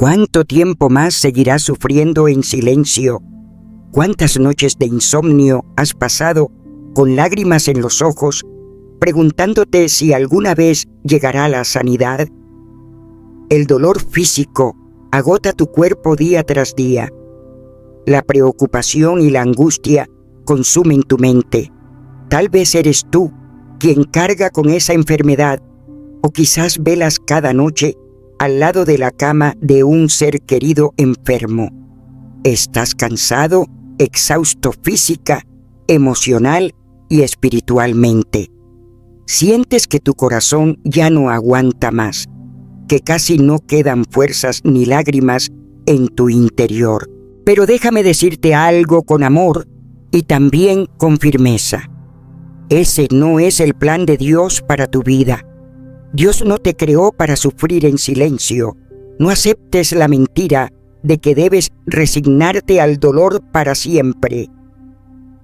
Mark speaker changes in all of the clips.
Speaker 1: ¿Cuánto tiempo más seguirás sufriendo en silencio? ¿Cuántas noches de insomnio has pasado con lágrimas en los ojos, preguntándote si alguna vez llegará la sanidad? El dolor físico agota tu cuerpo día tras día. La preocupación y la angustia consumen tu mente. Tal vez eres tú quien carga con esa enfermedad, o quizás velas cada noche al lado de la cama de un ser querido enfermo. Estás cansado, exhausto física, emocional y espiritualmente. Sientes que tu corazón ya no aguanta más, que casi no quedan fuerzas ni lágrimas en tu interior. Pero déjame decirte algo con amor y también con firmeza. Ese no es el plan de Dios para tu vida. Dios no te creó para sufrir en silencio. No aceptes la mentira de que debes resignarte al dolor para siempre.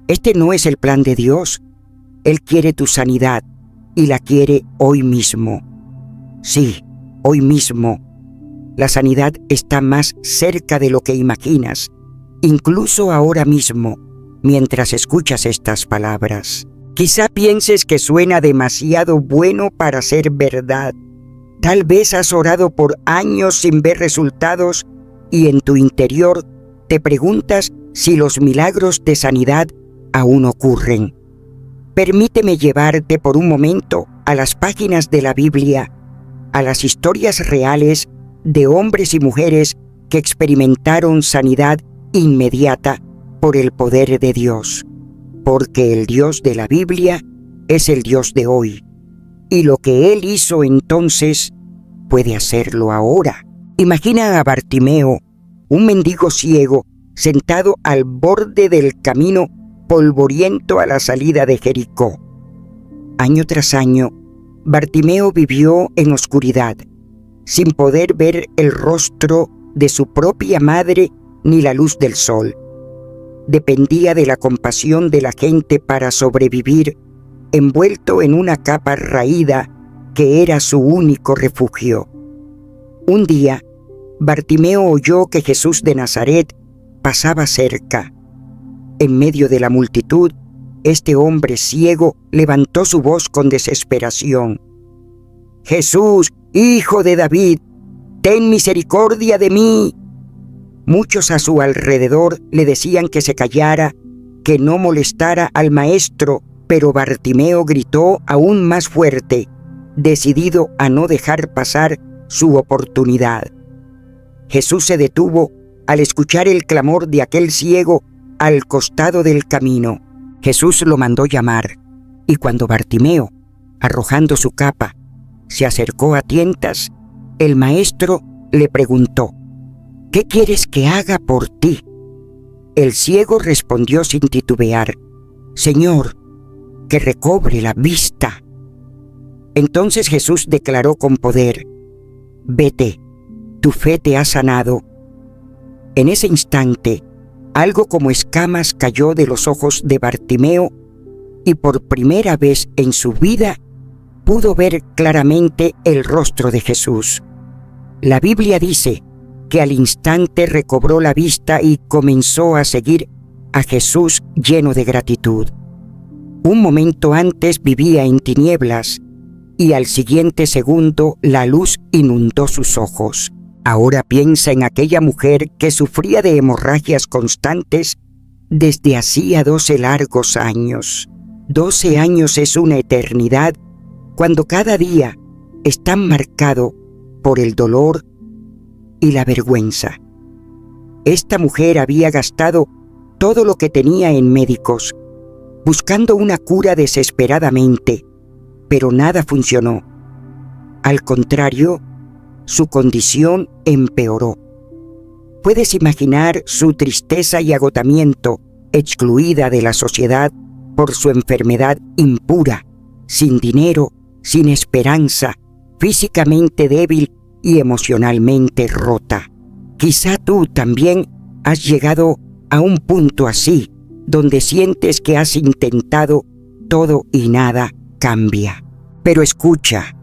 Speaker 1: Este no es el plan de Dios. Él quiere tu sanidad y la quiere hoy mismo. Sí, hoy mismo. La sanidad está más cerca de lo que imaginas, incluso ahora mismo, mientras escuchas estas palabras. Quizá pienses que suena demasiado bueno para ser verdad. Tal vez has orado por años sin ver resultados y en tu interior te preguntas si los milagros de sanidad aún ocurren. Permíteme llevarte por un momento a las páginas de la Biblia, a las historias reales de hombres y mujeres que experimentaron sanidad inmediata por el poder de Dios. Porque el Dios de la Biblia es el Dios de hoy, y lo que Él hizo entonces puede hacerlo ahora. Imagina a Bartimeo, un mendigo ciego, sentado al borde del camino polvoriento a la salida de Jericó. Año tras año, Bartimeo vivió en oscuridad, sin poder ver el rostro de su propia madre ni la luz del sol. Dependía de la compasión de la gente para sobrevivir, envuelto en una capa raída que era su único refugio. Un día, Bartimeo oyó que Jesús de Nazaret pasaba cerca. En medio de la multitud, este hombre ciego levantó su voz con desesperación. «Jesús, hijo de David, ten misericordia de mí». Muchos a su alrededor le decían que se callara, que no molestara al maestro, pero Bartimeo gritó aún más fuerte, decidido a no dejar pasar su oportunidad. Jesús se detuvo al escuchar el clamor de aquel ciego al costado del camino. Jesús lo mandó llamar, y cuando Bartimeo, arrojando su capa, se acercó a tientas, el maestro le preguntó: «¿Qué quieres que haga por ti?». El ciego respondió sin titubear: «Señor, que recobre la vista». Entonces Jesús declaró con poder: «Vete, tu fe te ha sanado». En ese instante, algo como escamas cayó de los ojos de Bartimeo y por primera vez en su vida pudo ver claramente el rostro de Jesús. La Biblia dice que al instante recobró la vista y comenzó a seguir a Jesús lleno de gratitud. Un momento antes vivía en tinieblas y al siguiente segundo la luz inundó sus ojos. Ahora piensa en aquella mujer que sufría de hemorragias constantes desde hacía 12 largos años. 12 años es una eternidad cuando cada día está marcado por el dolor y la vergüenza. Esta mujer había gastado todo lo que tenía en médicos, buscando una cura desesperadamente, pero nada funcionó. Al contrario, su condición empeoró. Puedes imaginar su tristeza y agotamiento, excluida de la sociedad por su enfermedad impura, sin dinero, sin esperanza, físicamente débil y emocionalmente rota. Quizá tú también has llegado a un punto así, donde sientes que has intentado todo y nada cambia. Pero escucha,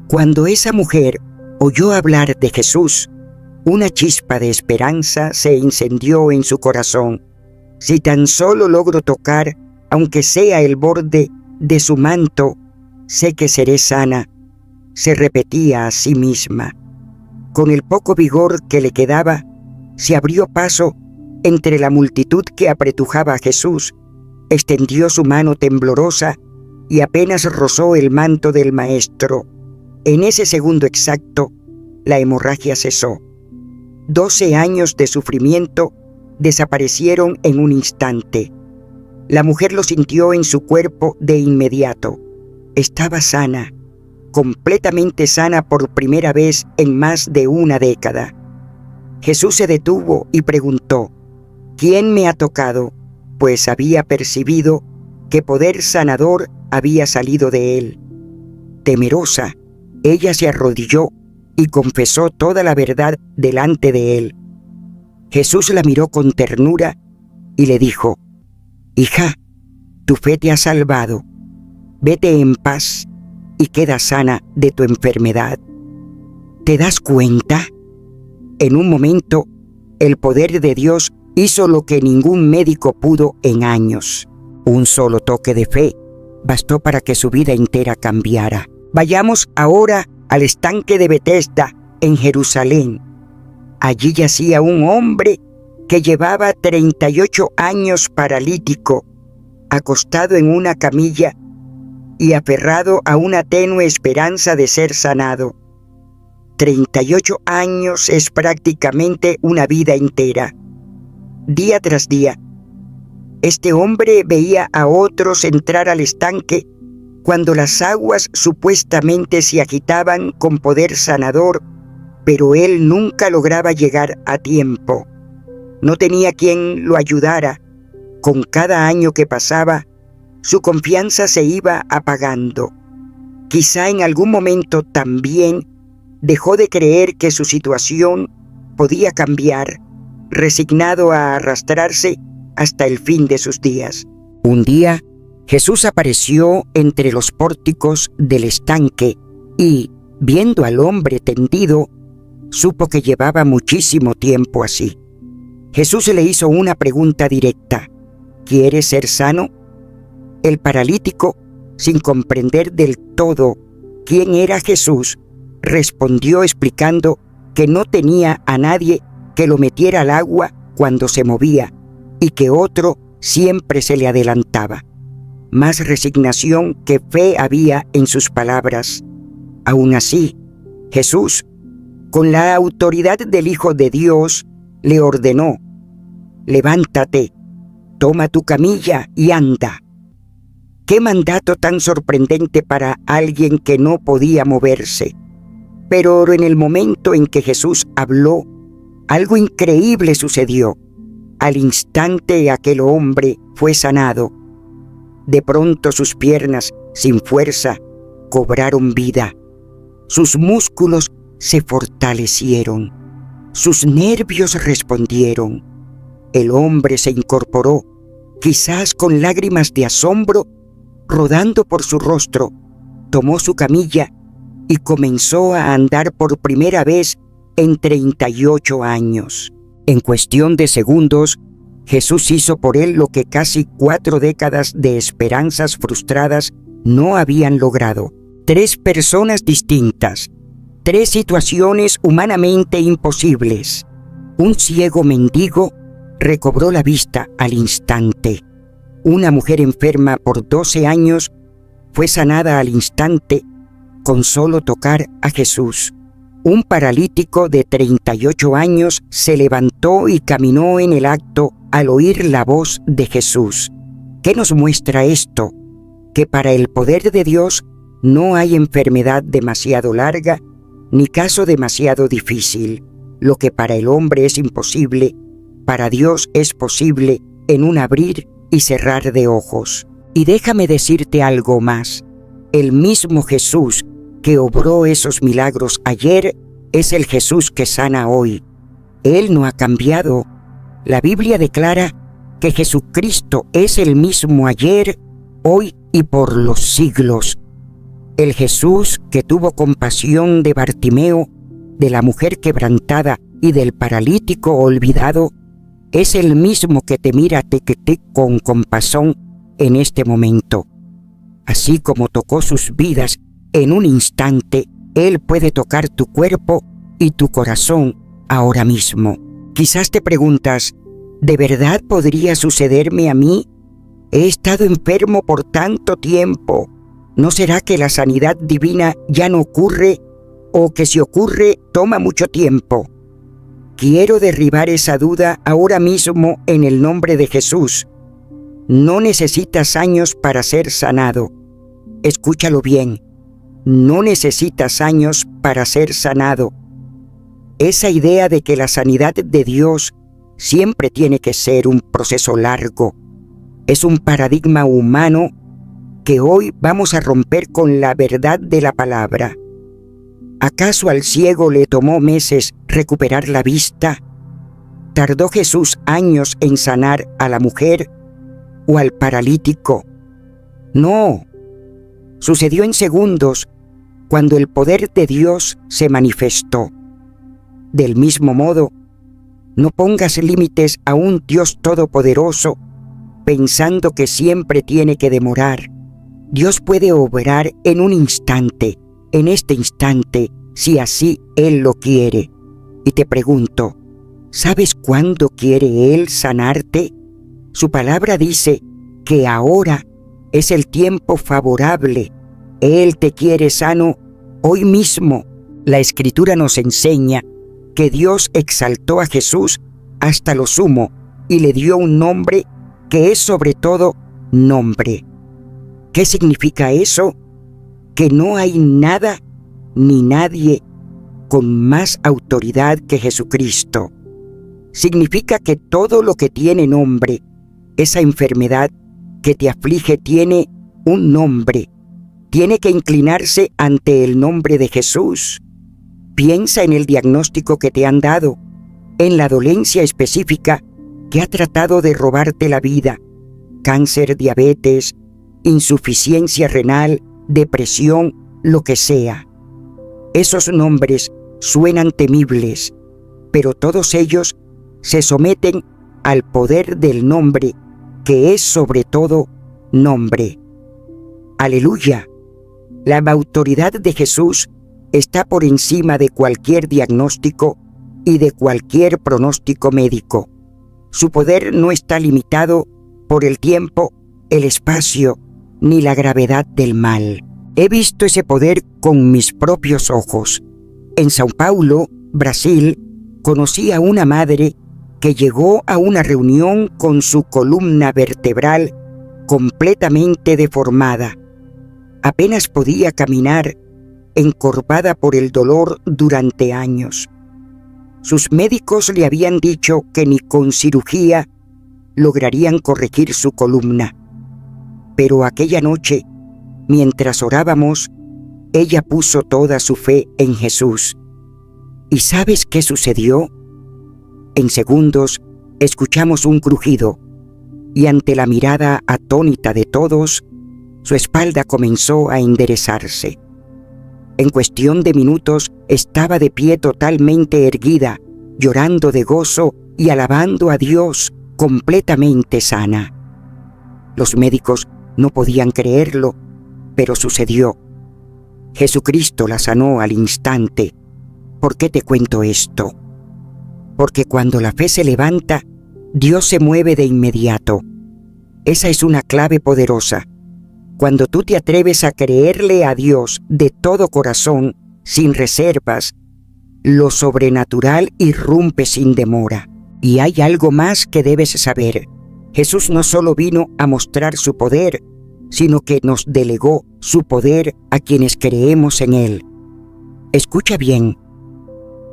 Speaker 1: cuando esa mujer oyó hablar de Jesús, Una chispa de esperanza se encendió en su corazón. Si tan solo logro tocar, aunque sea el borde de su manto, sé que seré sana, se repetía a sí misma. Con el poco vigor que le quedaba, se abrió paso entre la multitud que apretujaba a Jesús, extendió su mano temblorosa y apenas rozó el manto del Maestro. En ese segundo exacto, la hemorragia cesó. 12 años de sufrimiento desaparecieron en un instante. La mujer lo sintió en su cuerpo de inmediato. Estaba sana, completamente sana por primera vez en más de una década. Jesús se detuvo y preguntó: ¿quién me ha tocado? Pues había percibido que poder sanador había salido de él. Temerosa, ella se arrodilló y confesó toda la verdad delante de él. Jesús la miró con ternura y le dijo: hija, tu fe te ha salvado. Vete en paz y queda sana de tu enfermedad. ¿Te das cuenta? En un momento, el poder de Dios hizo lo que ningún médico pudo en años. Un solo toque de fe bastó para que su vida entera cambiara. Vayamos ahora al estanque de Betesda, en Jerusalén. Allí yacía un hombre que llevaba 38 años paralítico, acostado en una camilla y aferrado a una tenue esperanza de ser sanado. 38 años es prácticamente una vida entera. Día tras día, este hombre veía a otros entrar al estanque cuando las aguas supuestamente se agitaban con poder sanador, pero él nunca lograba llegar a tiempo. No tenía quien lo ayudara. Con cada año que pasaba, su confianza se iba apagando. Quizá en algún momento también dejó de creer que su situación podía cambiar, resignado a arrastrarse hasta el fin de sus días. Un día, Jesús apareció entre los pórticos del estanque y, viendo al hombre tendido, supo que llevaba muchísimo tiempo así. Jesús le hizo una pregunta directa: ¿quieres ser sano? El paralítico, sin comprender del todo quién era Jesús, respondió explicando que no tenía a nadie que lo metiera al agua cuando se movía y que otro siempre se le adelantaba. Más resignación que fe había en sus palabras. Aún así, Jesús, con la autoridad del Hijo de Dios, le ordenó: levántate, toma tu camilla y anda. ¡Qué mandato tan sorprendente para alguien que no podía moverse! Pero en el momento en que Jesús habló, algo increíble sucedió. Al instante aquel hombre fue sanado. De pronto sus piernas, sin fuerza, cobraron vida. Sus músculos se fortalecieron. Sus nervios respondieron. El hombre se incorporó, quizás con lágrimas de asombro rodando por su rostro, tomó su camilla y comenzó a andar por primera vez en 38 años. En cuestión de segundos, Jesús hizo por él lo que casi 4 décadas de esperanzas frustradas no habían logrado. 3 personas distintas, 3 situaciones humanamente imposibles. Un ciego mendigo recobró la vista al instante. Una mujer enferma por 12 años fue sanada al instante con solo tocar a Jesús. Un paralítico de 38 años se levantó y caminó en el acto al oír la voz de Jesús. ¿Qué nos muestra esto? Que para el poder de Dios no hay enfermedad demasiado larga ni caso demasiado difícil. Lo que para el hombre es imposible, para Dios es posible en un abrir y cerrar de ojos. Y déjame decirte algo más. El mismo Jesús que obró esos milagros ayer es el Jesús que sana hoy. Él no ha cambiado. La Biblia declara que Jesucristo es el mismo ayer, hoy y por los siglos. El Jesús que tuvo compasión de Bartimeo, de la mujer quebrantada y del paralítico olvidado es el mismo que te mira con compasión en este momento. Así como tocó sus vidas en un instante, Él puede tocar tu cuerpo y tu corazón ahora mismo. Quizás te preguntas, ¿de verdad podría sucederme a mí? He estado enfermo por tanto tiempo. ¿No será que la sanidad divina ya no ocurre o que si ocurre toma mucho tiempo? Quiero derribar esa duda ahora mismo en el nombre de Jesús. No necesitas años para ser sanado. Escúchalo bien. No necesitas años para ser sanado. Esa idea de que la sanidad de Dios siempre tiene que ser un proceso largo es un paradigma humano que hoy vamos a romper con la verdad de la palabra. ¿Acaso al ciego le tomó meses recuperar la vista? ¿Tardó Jesús años en sanar a la mujer o al paralítico? No. Sucedió en segundos cuando el poder de Dios se manifestó. Del mismo modo, no pongas límites a un Dios todopoderoso pensando que siempre tiene que demorar. Dios puede obrar en un instante, en este instante, si así Él lo quiere. Y te pregunto, ¿sabes cuándo quiere Él sanarte? Su palabra dice que ahora es el tiempo favorable. Él te quiere sano hoy mismo. La Escritura nos enseña que Dios exaltó a Jesús hasta lo sumo y le dio un nombre que es sobre todo nombre. ¿Qué significa eso? Que no hay nada ni nadie con más autoridad que Jesucristo. Significa que todo lo que tiene nombre, esa enfermedad que te aflige tiene un nombre. Tiene que inclinarse ante el nombre de Jesús. Piensa en el diagnóstico que te han dado, en la dolencia específica que ha tratado de robarte la vida: cáncer, diabetes, insuficiencia renal, depresión, lo que sea. Esos nombres suenan temibles, pero todos ellos se someten al poder del nombre, que es sobre todo nombre. ¡Aleluya! La autoridad de Jesús está por encima de cualquier diagnóstico y de cualquier pronóstico médico. Su poder no está limitado por el tiempo, el espacio, ni la gravedad del mal. He visto ese poder con mis propios ojos. En São Paulo, Brasil, conocí a una madre que llegó a una reunión con su columna vertebral completamente deformada. Apenas podía caminar, encorvada por el dolor durante años. Sus médicos le habían dicho que ni con cirugía lograrían corregir su columna. Pero aquella noche, mientras orábamos, ella puso toda su fe en Jesús. ¿Y sabes qué sucedió? En segundos, escuchamos un crujido, y ante la mirada atónita de todos, su espalda comenzó a enderezarse. En cuestión de minutos estaba de pie totalmente erguida, llorando de gozo y alabando a Dios, completamente sana. Los médicos no podían creerlo, pero sucedió. Jesucristo la sanó al instante. ¿Por qué te cuento esto? Porque cuando la fe se levanta, Dios se mueve de inmediato. Esa es una clave poderosa. Cuando tú te atreves a creerle a Dios de todo corazón, sin reservas, lo sobrenatural irrumpe sin demora. Y hay algo más que debes saber. Jesús no solo vino a mostrar su poder, sino que nos delegó su poder a quienes creemos en Él. Escucha bien.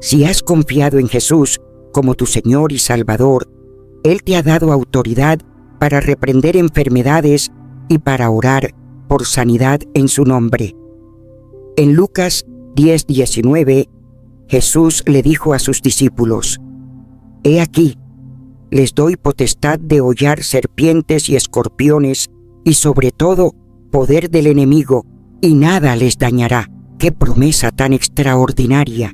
Speaker 1: Si has confiado en Jesús como tu Señor y Salvador, Él te ha dado autoridad para reprender enfermedades y para orar por sanidad en su nombre. En Lucas 10:19, Jesús le dijo a sus discípulos: «He aquí, les doy potestad de hollar serpientes y escorpiones, y sobre todo poder del enemigo, y nada les dañará». ¡Qué promesa tan extraordinaria!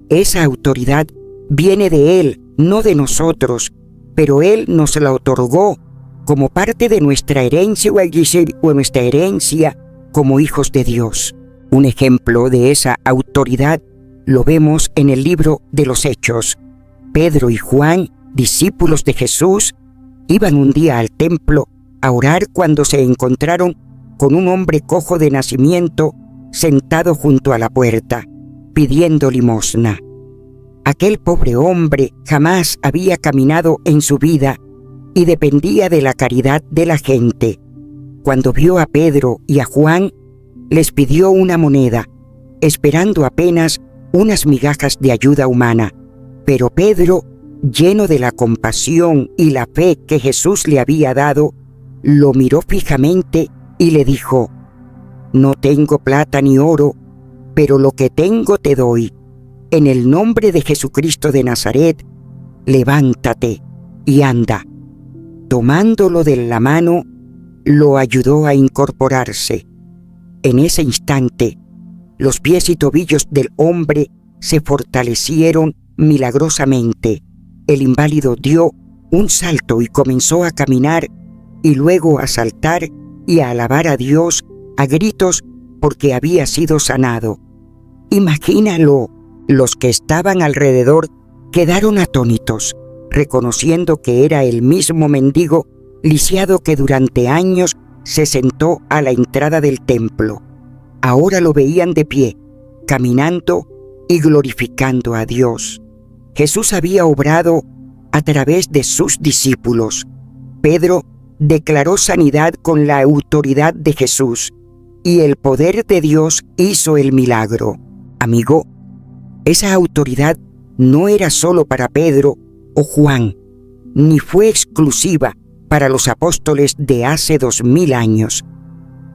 Speaker 1: Esa autoridad viene de Él, no de nosotros, pero Él nos la otorgó como parte de nuestra herencia o nuestra herencia como hijos de Dios. Un ejemplo de esa autoridad lo vemos en el libro de los Hechos. Pedro y Juan, discípulos de Jesús, iban un día al templo a orar cuando se encontraron con un hombre cojo de nacimiento sentado junto a la puerta, pidiendo limosna. Aquel pobre hombre jamás había caminado en su vida y dependía de la caridad de la gente. Cuando vio a Pedro y a Juan, les pidió una moneda, esperando apenas unas migajas de ayuda humana. Pero Pedro, lleno de la compasión y la fe que Jesús le había dado, lo miró fijamente y le dijo: «No tengo plata ni oro, pero lo que tengo te doy. En el nombre de Jesucristo de Nazaret, levántate y anda». Tomándolo de la mano, lo ayudó a incorporarse. En ese instante, los pies y tobillos del hombre se fortalecieron milagrosamente. El inválido dio un salto y comenzó a caminar, y luego a saltar y a alabar a Dios a gritos porque había sido sanado. Imagínalo. Los que estaban alrededor quedaron atónitos, reconociendo que era el mismo mendigo lisiado que durante años se sentó a la entrada del templo. Ahora lo veían de pie, caminando y glorificando a Dios. Jesús había obrado a través de sus discípulos. Pedro declaró sanidad con la autoridad de Jesús, y el poder de Dios hizo el milagro. Amigo, esa autoridad no era solo para Pedro o Juan, ni fue exclusiva para los apóstoles de hace 2000 años.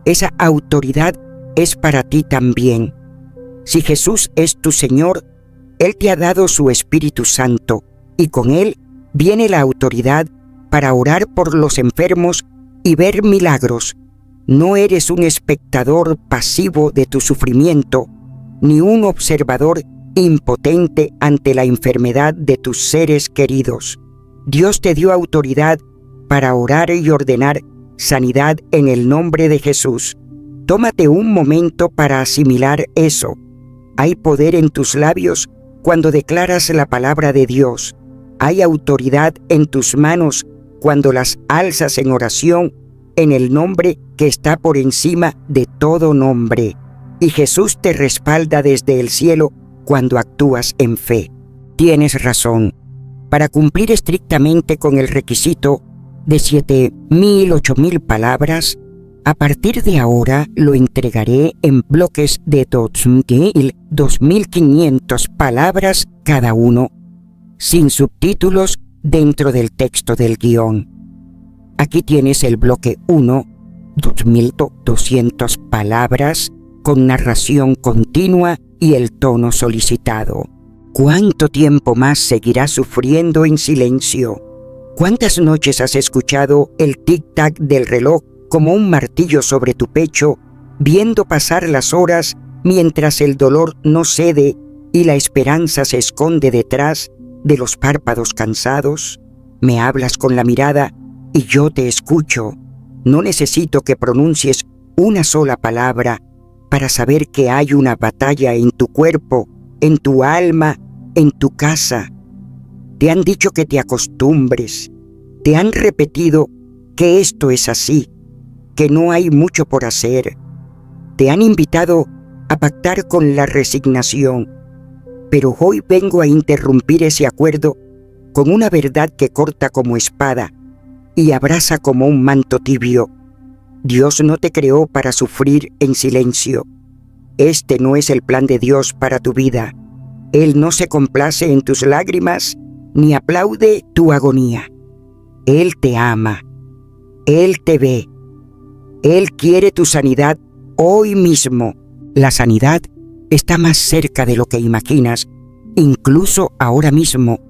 Speaker 1: Esa autoridad es para ti también. Si Jesús es tu Señor, Él te ha dado su Espíritu Santo, y con Él viene la autoridad para orar por los enfermos y ver milagros. No eres un espectador pasivo de tu sufrimiento, ni un observador impotente ante la enfermedad de tus seres queridos. Dios te dio autoridad para orar y ordenar sanidad en el nombre de Jesús. Tómate un momento para asimilar eso. Hay poder en tus labios cuando declaras la palabra de Dios. Hay autoridad en tus manos cuando las alzas en oración en el nombre que está por encima de todo nombre. Y Jesús te respalda desde el cielo cuando actúas en fe. Tienes razón. Para cumplir estrictamente con el requisito de 7,000, 8,000 palabras, a partir de ahora lo entregaré en bloques de 2,000, 2,500 palabras cada uno, sin subtítulos dentro del texto del guión. Aquí tienes el bloque 1, 2,200 palabras, con narración continua y el tono solicitado. ¿Cuánto tiempo más seguirás sufriendo en silencio? ¿Cuántas noches has escuchado el tic-tac del reloj como un martillo sobre tu pecho, viendo pasar las horas mientras el dolor no cede y la esperanza se esconde detrás de los párpados cansados? Me hablas con la mirada y yo te escucho. No necesito que pronuncies una sola palabra para saber que hay una batalla en tu cuerpo, en tu alma, en tu casa. Te han dicho que te acostumbres, te han repetido que esto es así, que no hay mucho por hacer. Te han invitado a pactar con la resignación, pero hoy vengo a interrumpir ese acuerdo con una verdad que corta como espada y abraza como un manto tibio. Dios no te creó para sufrir en silencio. Este no es el plan de Dios para tu vida. Él no se complace en tus lágrimas ni aplaude tu agonía. Él te ama. Él te ve. Él quiere tu sanidad hoy mismo. La sanidad está más cerca de lo que imaginas, incluso ahora mismo,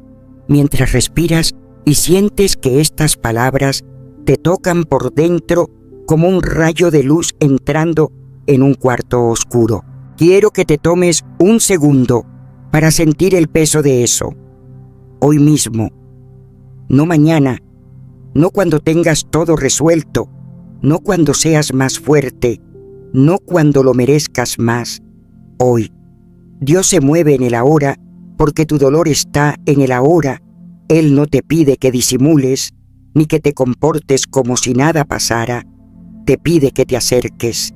Speaker 1: mientras respiras y sientes que estas palabras te tocan por dentro como un rayo de luz entrando en un cuarto oscuro. Quiero que te tomes un segundo para sentir el peso de eso. hoy mismo, no mañana, no cuando tengas todo resuelto, no cuando seas más fuerte, no cuando lo merezcas más, hoy. Dios se mueve en el ahora porque tu dolor está en el ahora. Él no te pide que disimules ni que te comportes como si nada pasara. Te pide que te acerques,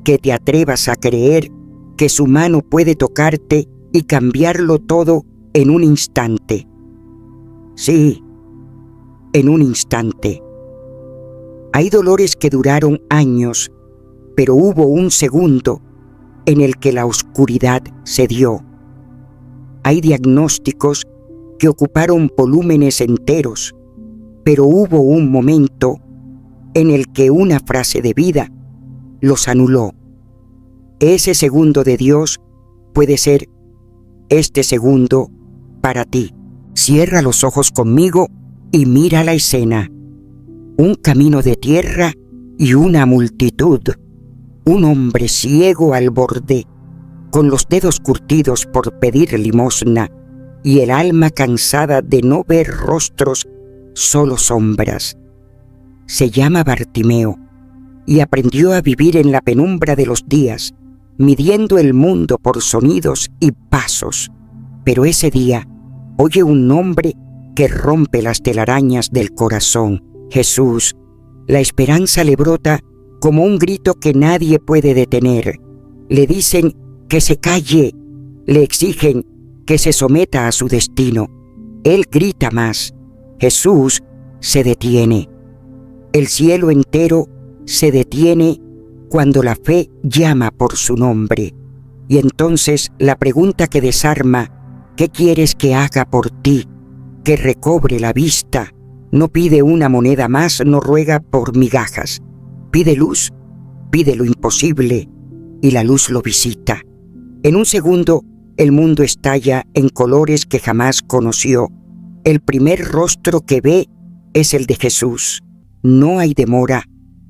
Speaker 1: que te atrevas a creer que su mano puede tocarte y cambiarlo todo en un instante. Sí, en un instante. Hay dolores que duraron años, pero hubo un segundo en el que la oscuridad cedió. Hay diagnósticos que ocuparon volúmenes enteros, pero hubo un momento en el que una frase de vida los anuló. Ese segundo de Dios puede ser este segundo para ti. Cierra los ojos conmigo y mira la escena. Un camino de tierra y una multitud. Un hombre ciego al borde, con los dedos curtidos por pedir limosna y el alma cansada de no ver rostros, solo sombras. Se llama Bartimeo y aprendió a vivir en la penumbra de los días, midiendo el mundo por sonidos y pasos. Pero ese día oye un nombre que rompe las telarañas del corazón. Jesús. La esperanza le brota como un grito que nadie puede detener. Le dicen que se calle, le exigen que se someta a su destino. Él grita más. Jesús se detiene. El cielo entero se detiene cuando la fe llama por su nombre. Y entonces la pregunta que desarma: ¿qué quieres que haga por ti? Que recobre la vista. No pide una moneda más, no ruega por migajas. Pide luz, pide lo imposible, y la luz lo visita. En un segundo, el mundo estalla en colores que jamás conoció. El primer rostro que ve es el de Jesús. No hay demora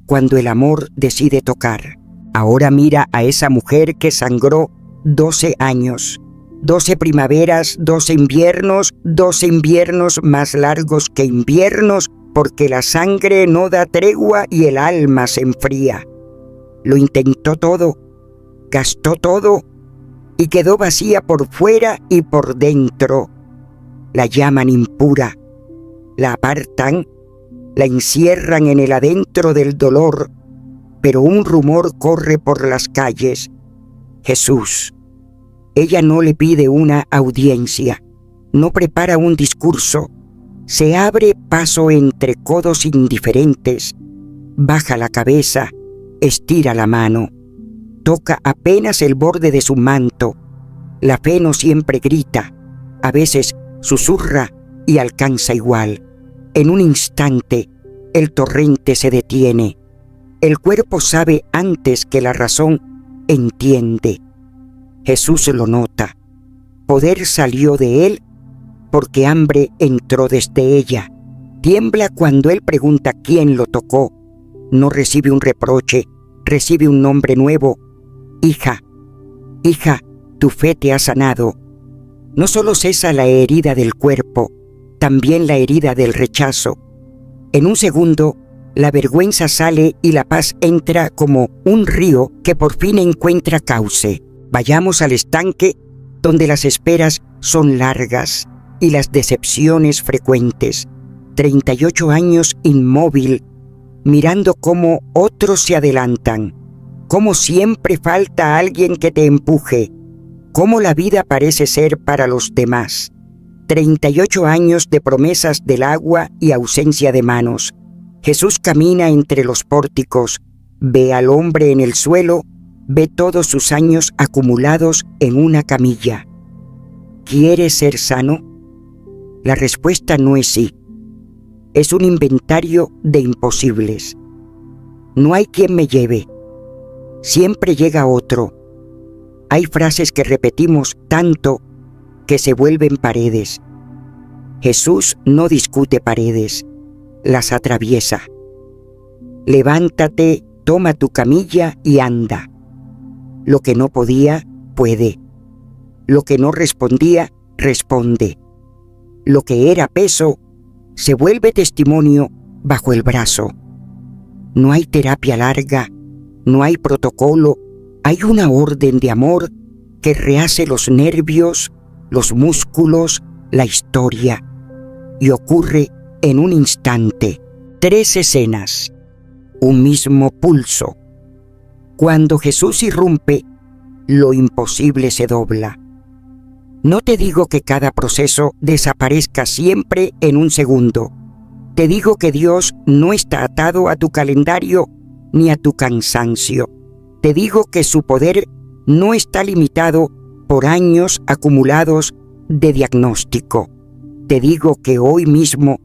Speaker 1: cuando el amor decide tocar. Ahora mira a esa mujer que sangró 12 años. 12 primaveras, 12 inviernos más largos que inviernos, porque la sangre no da tregua y el alma se enfría. Lo intentó todo, gastó todo y quedó vacía por fuera y por dentro. La llaman impura, la apartan, la encierran en el adentro del dolor, pero un rumor corre por las calles: Jesús. Ella no le pide una audiencia, no prepara un discurso, se abre paso entre codos indiferentes, baja la cabeza, estira la mano, toca apenas el borde de su manto. La fe no siempre grita, a veces susurra y alcanza igual. En un instante, el torrente se detiene. El cuerpo sabe antes que la razón entiende. Jesús lo nota. Poder salió de él porque hambre entró desde ella. Tiembla cuando él pregunta quién lo tocó. No recibe un reproche, recibe un nombre nuevo. Hija, hija, tu fe te ha sanado. No solo cesa la herida del cuerpo, también la herida del rechazo. En un segundo, la vergüenza sale y la paz entra como un río que por fin encuentra cauce. Vayamos al estanque donde las esperas son largas y las decepciones frecuentes. 38 años inmóvil, mirando cómo otros se adelantan, cómo siempre falta alguien que te empuje, cómo la vida parece ser para los demás. 38 años de promesas del agua y ausencia de manos. Jesús camina entre los pórticos, ve al hombre en el suelo, ve todos sus años acumulados en una camilla. ¿Quieres ser sano? La respuesta no es sí. Es un inventario de imposibles. No hay quien me lleve. Siempre llega otro. Hay frases que repetimos tanto que se vuelven paredes. Jesús no discute paredes, las atraviesa. Levántate, toma tu camilla y anda. Lo que no podía, puede. Lo que no respondía, responde. lo que era peso se vuelve testimonio bajo el brazo. No hay terapia larga, no hay protocolo, hay una orden de amor que rehace los nervios, los músculos, la historia, y ocurre en un instante. 3 escenas, un mismo pulso. Cuando Jesús irrumpe, lo imposible se dobla. No te digo que cada proceso desaparezca siempre en un segundo. Te digo que Dios no está atado a tu calendario ni a tu cansancio. Te digo que su poder no está limitado por años acumulados de diagnóstico. Te digo que hoy mismo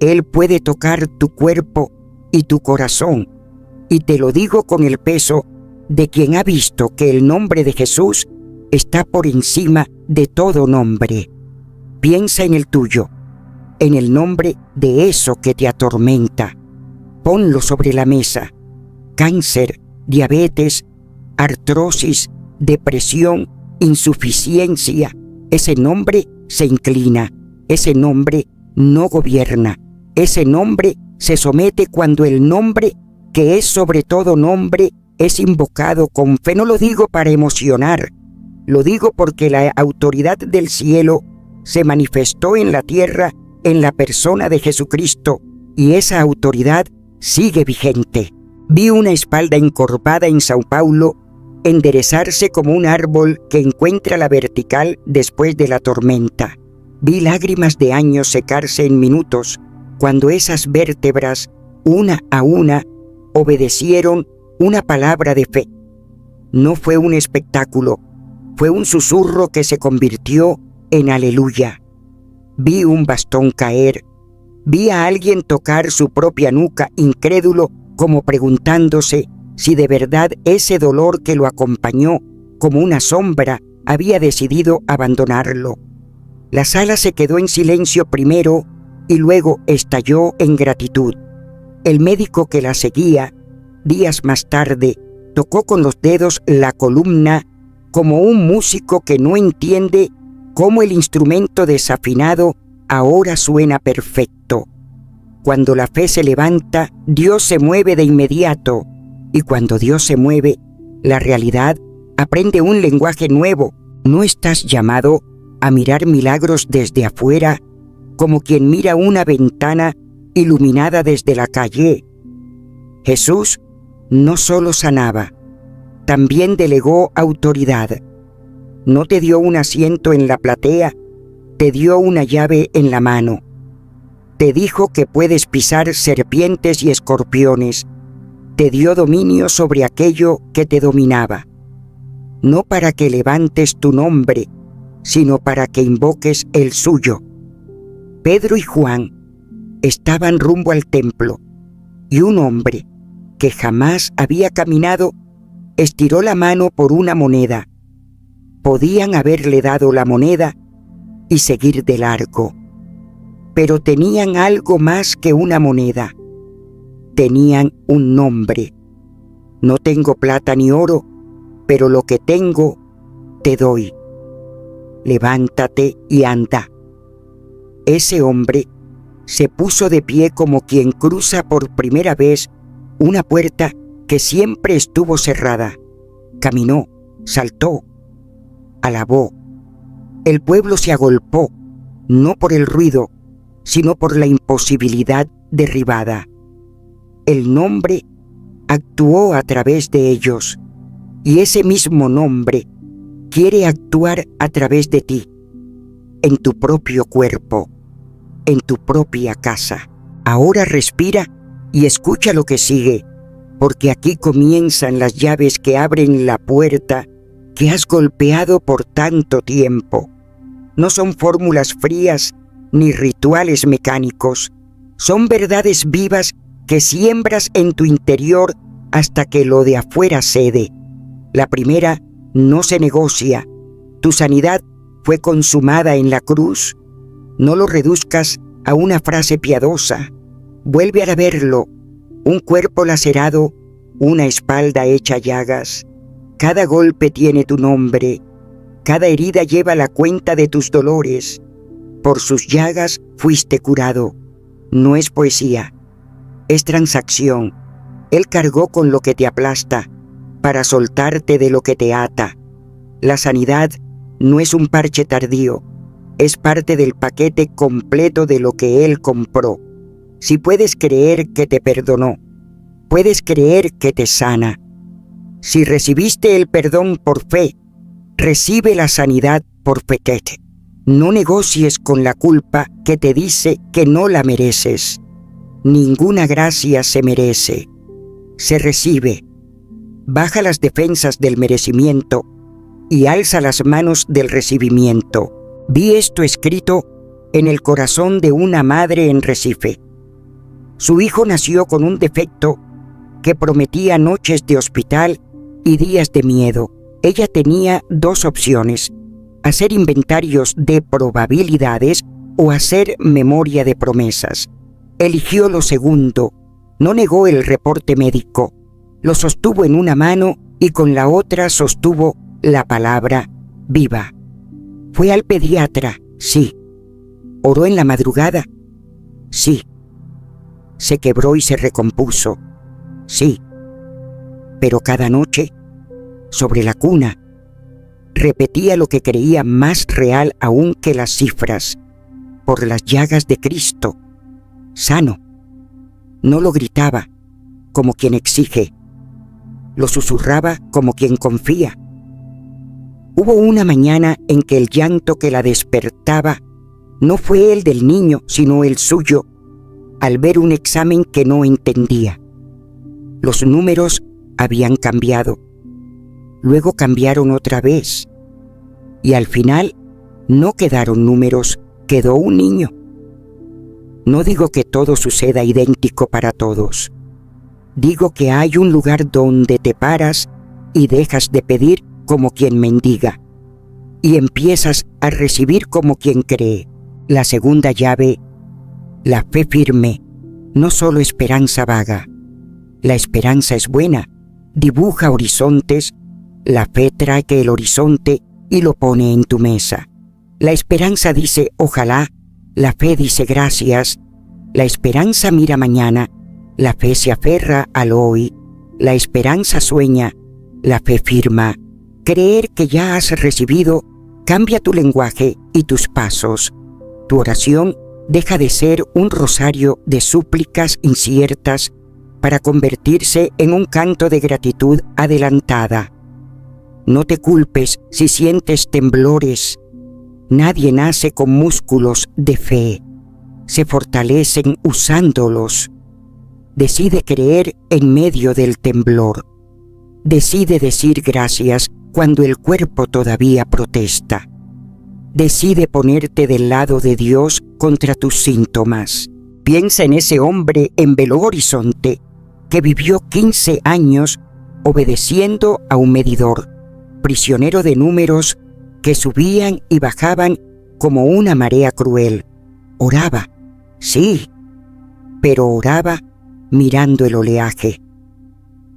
Speaker 1: Él puede tocar tu cuerpo y tu corazón, y te lo digo con el peso de quien ha visto que el nombre de Jesús está por encima de todo nombre. Piensa en el tuyo, en el nombre de eso que te atormenta. Ponlo sobre la mesa. Cáncer, diabetes, artrosis, depresión, insuficiencia. Ese nombre se inclina, ese nombre no gobierna, ese nombre se somete cuando el nombre, que es sobre todo nombre, es invocado con fe. No lo digo para emocionar, lo digo porque la autoridad del cielo se manifestó en la tierra en la persona de Jesucristo, y esa autoridad sigue vigente. Vi una espalda encorvada en Sao Paulo enderezarse como un árbol que encuentra la vertical después de la tormenta. Vi lágrimas de años secarse en minutos cuando esas vértebras, una a una, obedecieron una palabra de fe. No fue un espectáculo, fue un susurro que se convirtió en aleluya. Vi un bastón caer, vi a alguien tocar su propia nuca, incrédulo, como preguntándose si de verdad ese dolor que lo acompañó como una sombra había decidido abandonarlo. La sala se quedó en silencio primero y luego estalló en gratitud. El médico que la seguía, días más tarde, tocó con los dedos la columna como un músico que no entiende cómo el instrumento desafinado ahora suena perfecto. Cuando la fe se levanta, Dios se mueve de inmediato, y cuando Dios se mueve, la realidad aprende un lenguaje nuevo. No estás llamado a mirar milagros desde afuera como quien mira una ventana iluminada desde la calle. Jesús no solo sanaba, también delegó autoridad. No te dio un asiento en la platea, te dio una llave en la mano. Te dijo que puedes pisar serpientes y escorpiones. Te dio dominio sobre aquello que te dominaba. No para que levantes tu nombre, sino para que invoques el suyo. Pedro y Juan estaban rumbo al templo, y un hombre que jamás había caminado estiró la mano por una moneda. Podían haberle dado la moneda y seguir de largo, pero tenían algo más que una moneda. Tenían un nombre. No tengo plata ni oro, pero lo que tengo te doy. Levántate y anda. Ese hombre se puso de pie como quien cruza por primera vez una puerta que siempre estuvo cerrada. Caminó, saltó, alabó. El pueblo se agolpó, no por el ruido, sino por la imposibilidad derribada. El nombre actuó a través de ellos, y ese mismo nombre quiere actuar a través de ti, en tu propio cuerpo, en tu propia casa. Ahora respira y escucha lo que sigue, porque aquí comienzan las llaves que abren la puerta que has golpeado por tanto tiempo. No son fórmulas frías ni rituales mecánicos, son verdades vivas que siembras en tu interior hasta que lo de afuera cede. La primera no se negocia. Tu sanidad fue consumada en la cruz. No lo reduzcas a una frase piadosa. Vuelve a verlo. Un cuerpo lacerado, una espalda hecha llagas. Cada golpe tiene tu nombre. Cada herida lleva la cuenta de tus dolores. por sus llagas fuiste curado. No es poesía, es transacción. Él cargó con lo que te aplasta para soltarte de lo que te ata. La sanidad no es un parche tardío, es parte del paquete completo de lo que Él compró. Si puedes creer que te perdonó, puedes creer que te sana. Si recibiste el perdón por fe, recibe la sanidad por fe. No negocies con la culpa que te dice que no la mereces. Ninguna gracia se merece, se recibe. Baja las defensas del merecimiento y alza las manos del recibimiento. Vi esto escrito en el corazón de una madre en Recife. Su hijo nació con un defecto que prometía noches de hospital y días de miedo. Ella tenía dos opciones: hacer inventarios de probabilidades o hacer memoria de promesas. Eligió lo segundo. No negó el reporte médico. Lo sostuvo en una mano y con la otra sostuvo la palabra viva. Fue al pediatra, sí. Oró en la madrugada, sí. Se quebró y se recompuso, sí. Pero cada noche, sobre la cuna, repetía lo que creía más real aún que las cifras: por las llagas de Cristo, sano. No lo gritaba como quien exige, lo susurraba como quien confía. Hubo una mañana en que el llanto que la despertaba no fue el del niño, sino el suyo, al ver un examen que no entendía. Los números habían cambiado, luego cambiaron otra vez, y al final no quedaron números, quedó un niño. No digo que todo suceda idéntico para todos. Digo que hay un lugar donde te paras y dejas de pedir como quien mendiga, y empiezas a recibir como quien cree. La segunda llave, la fe firme, no solo esperanza vaga. La esperanza es buena, dibuja horizontes, la fe trae que el horizonte y lo pone en tu mesa. La esperanza dice ojalá, la fe dice gracias, la esperanza mira mañana, la fe se aferra al hoy, la esperanza sueña, la fe firma. Creer que ya has recibido cambia tu lenguaje y tus pasos. Tu oración deja de ser un rosario de súplicas inciertas para convertirse en un canto de gratitud adelantada. No te culpes si sientes temblores. Nadie nace con músculos de fe. Se fortalecen usándolos. Decide creer en medio del temblor. Decide decir gracias cuando el cuerpo todavía protesta. Decide ponerte del lado de Dios contra tus síntomas. Piensa en ese hombre en Belo Horizonte que vivió 15 años obedeciendo a un medidor, prisionero de números que subían y bajaban como una marea cruel. Oraba, sí, pero oraba mirando el oleaje.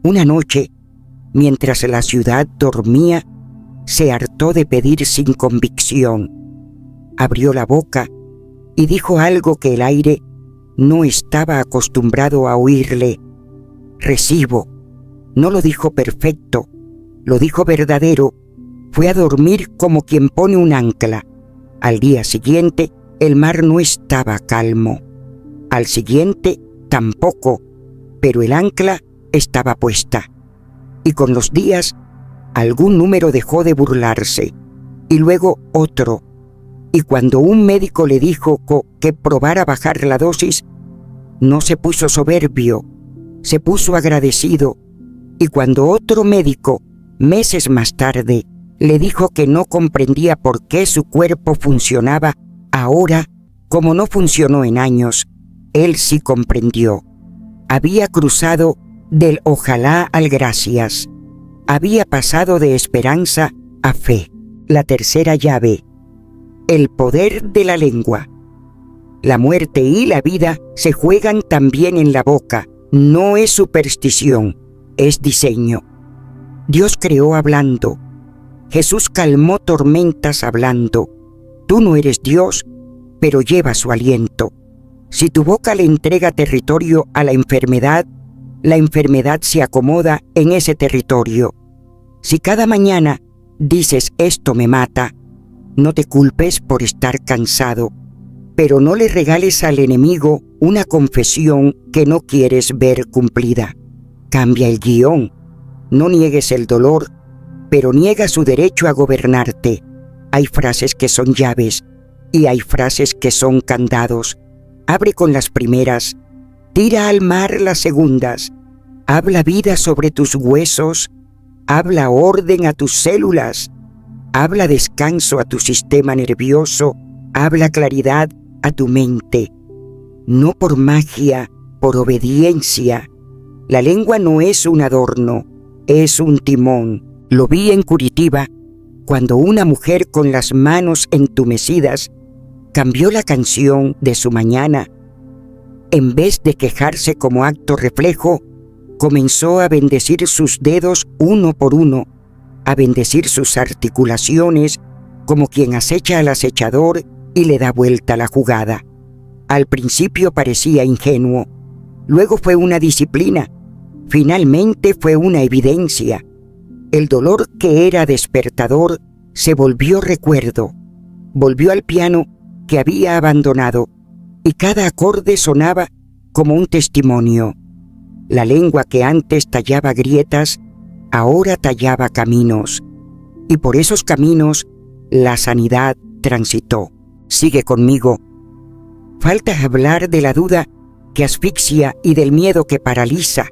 Speaker 1: Una noche, mientras la ciudad dormía, se hartó de pedir sin convicción. Abrió la boca y dijo algo que el aire no estaba acostumbrado a oírle. Recibo. No lo dijo perfecto, lo dijo verdadero. Fue a dormir como quien pone un ancla. Al día siguiente, el mar no estaba calmo. Al siguiente, tampoco, pero el ancla estaba puesta. Y con los días, algún número dejó de burlarse, y luego otro. Y cuando un médico le dijo que probara bajar la dosis, no se puso soberbio, se puso agradecido. Y cuando otro médico, meses más tarde, le dijo que no comprendía por qué su cuerpo funcionaba ahora como no funcionó en años, él sí comprendió. Había cruzado del ojalá al gracias. Había pasado de esperanza a fe. La tercera llave, el poder de la lengua. La muerte y la vida se juegan también en la boca. No es superstición, es diseño. Dios creó hablando. Jesús calmó tormentas hablando. Tú no eres Dios, pero lleva su aliento. Si tu boca le entrega territorio a la enfermedad se acomoda en ese territorio. Si cada mañana dices esto me mata, no te culpes por estar cansado, pero no le regales al enemigo una confesión que no quieres ver cumplida. Cambia el guión. No niegues el dolor, pero niega su derecho a gobernarte. Hay frases que son llaves y hay frases que son candados. Abre con las primeras, tira al mar las segundas. Habla vida sobre tus huesos, habla orden a tus células, habla descanso a tu sistema nervioso, habla claridad a tu mente. No por magia, por obediencia. La lengua no es un adorno, es un timón. Lo vi en Curitiba, cuando una mujer con las manos entumecidas cambió la canción de su mañana. En vez de quejarse como acto reflejo, comenzó a bendecir sus dedos uno por uno, a bendecir sus articulaciones como quien acecha al acechador y le da vuelta la jugada. Al principio parecía ingenuo, luego fue una disciplina, finalmente fue una evidencia. El dolor que era despertador se volvió recuerdo, volvió al piano que había abandonado y cada acorde sonaba como un testimonio. La lengua que antes tallaba grietas, ahora tallaba caminos, y por esos caminos la sanidad transitó. Sigue conmigo. Falta hablar de la duda que asfixia y del miedo que paraliza,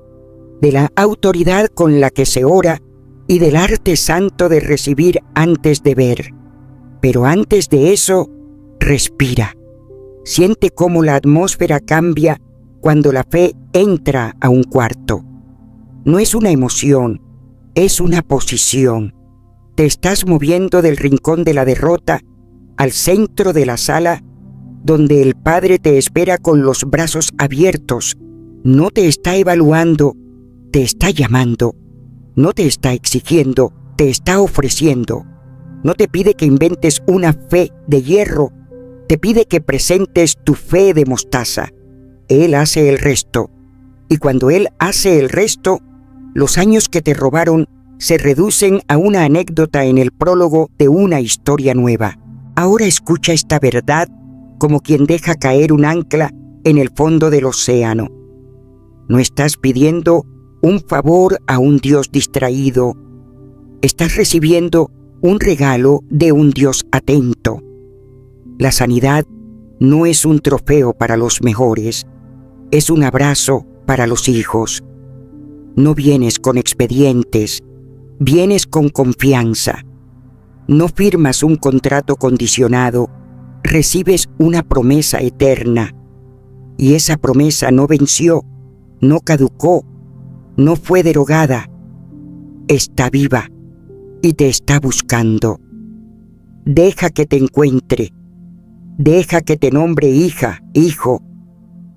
Speaker 1: de la autoridad con la que se ora y del arte santo de recibir antes de ver. Pero antes de eso, respira. Siente cómo la atmósfera cambia cuando la fe entra a un cuarto. No es una emoción, es una posición. Te estás moviendo del rincón de la derrota al centro de la sala donde el Padre te espera con los brazos abiertos. No te está evaluando, te está llamando. No te está exigiendo, te está ofreciendo. No te pide que inventes una fe de hierro, te pide que presentes tu fe de mostaza. Él hace el resto. Y cuando Él hace el resto, los años que te robaron se reducen a una anécdota en el prólogo de una historia nueva. Ahora escucha esta verdad como quien deja caer un ancla en el fondo del océano. No estás pidiendo un favor a un Dios distraído. Estás recibiendo un regalo de un Dios atento. La sanidad no es un trofeo para los mejores, es un abrazo para los hijos. No vienes con expedientes, vienes con confianza. No firmas un contrato condicionado, recibes una promesa eterna. Y esa promesa no venció, no caducó, no fue derogada. Está viva y te está buscando. Deja que te encuentre. Deja que te nombre hija, hijo.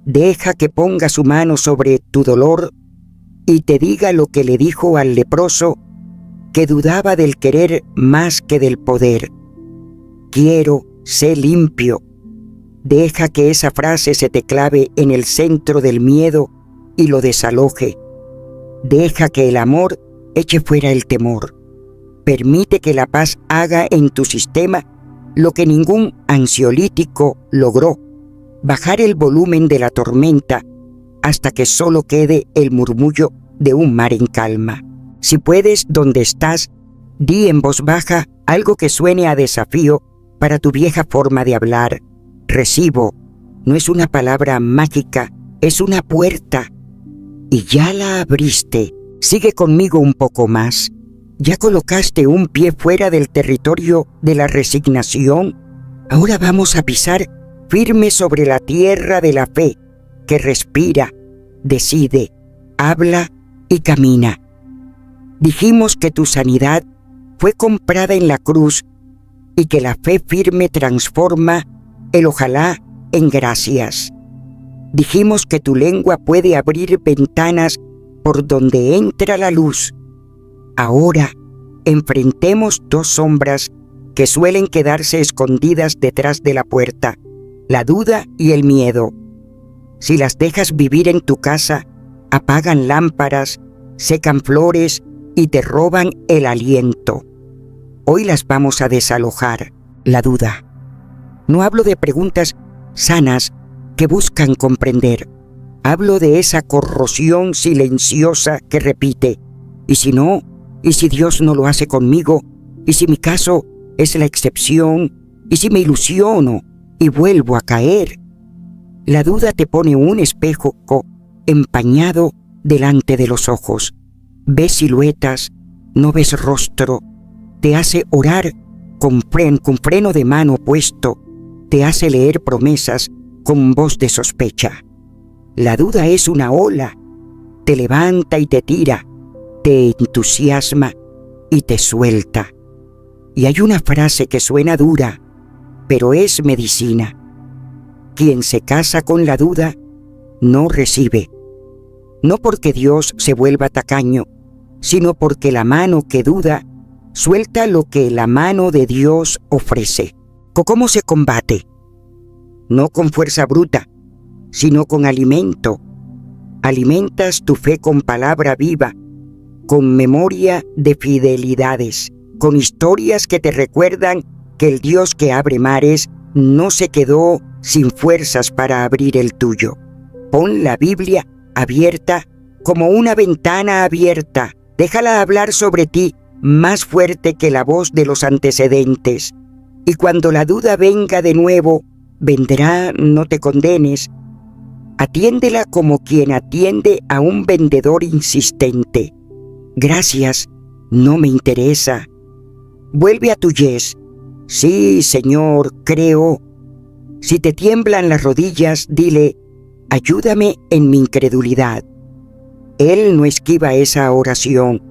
Speaker 1: Deja que ponga su mano sobre tu dolor y te diga lo que le dijo al leproso que dudaba del querer más que del poder. Quiero, sé limpio. Deja que esa frase se te clave en el centro del miedo y lo desaloje. Deja que el amor eche fuera el temor. Permite que la paz haga en tu sistema lo que ningún ansiolítico logró, bajar el volumen de la tormenta hasta que solo quede el murmullo de un mar en calma. Si puedes, donde estás, di en voz baja algo que suene a desafío para tu vieja forma de hablar. Recibo. No es una palabra mágica, es una puerta. Y ya la abriste. Sigue conmigo un poco más. Ya colocaste un pie fuera del territorio de la resignación. Ahora vamos a pisar firme sobre la tierra de la fe, que respira, decide, habla y camina. Dijimos que tu sanidad fue comprada en la cruz y que la fe firme transforma el ojalá en gracias. Dijimos que tu lengua puede abrir ventanas por donde entra la luz. Ahora enfrentemos dos sombras que suelen quedarse escondidas detrás de la puerta: la duda y el miedo. Si las dejas vivir en tu casa, apagan lámparas, secan flores y te roban el aliento. Hoy las vamos a desalojar, la duda. No hablo de preguntas sanas que buscan comprender. Hablo de esa corrosión silenciosa que repite: ¿y si no? ¿Y si Dios no lo hace conmigo? ¿Y si mi caso es la excepción? ¿Y si me ilusiono y vuelvo a caer? La duda te pone un espejo empañado delante de los ojos. Ves siluetas, no ves rostro. Te hace orar con freno de mano puesto. Te hace leer promesas con voz de sospecha. La duda es una ola. Te levanta y te tira. Te entusiasma y te suelta. Y hay una frase que suena dura, pero es medicina. Quien se casa con la duda no recibe. No porque Dios se vuelva tacaño, sino porque la mano que duda suelta lo que la mano de Dios ofrece. ¿Cómo se combate? No con fuerza bruta, sino con alimento. Alimentas tu fe con palabra viva, con memoria de fidelidades, con historias que te recuerdan que el Dios que abre mares no se quedó sin fuerzas para abrir el tuyo. Pon la Biblia abierta como una ventana abierta. Déjala hablar sobre ti más fuerte que la voz de los antecedentes. Y cuando la duda venga de nuevo, vendrá, no te condenes. Atiéndela como quien atiende a un vendedor insistente. Gracias, no me interesa. Vuelve a tu yes. Sí, Señor, creo. Si te tiemblan las rodillas, dile: ayúdame en mi incredulidad. Él no esquiva esa oración,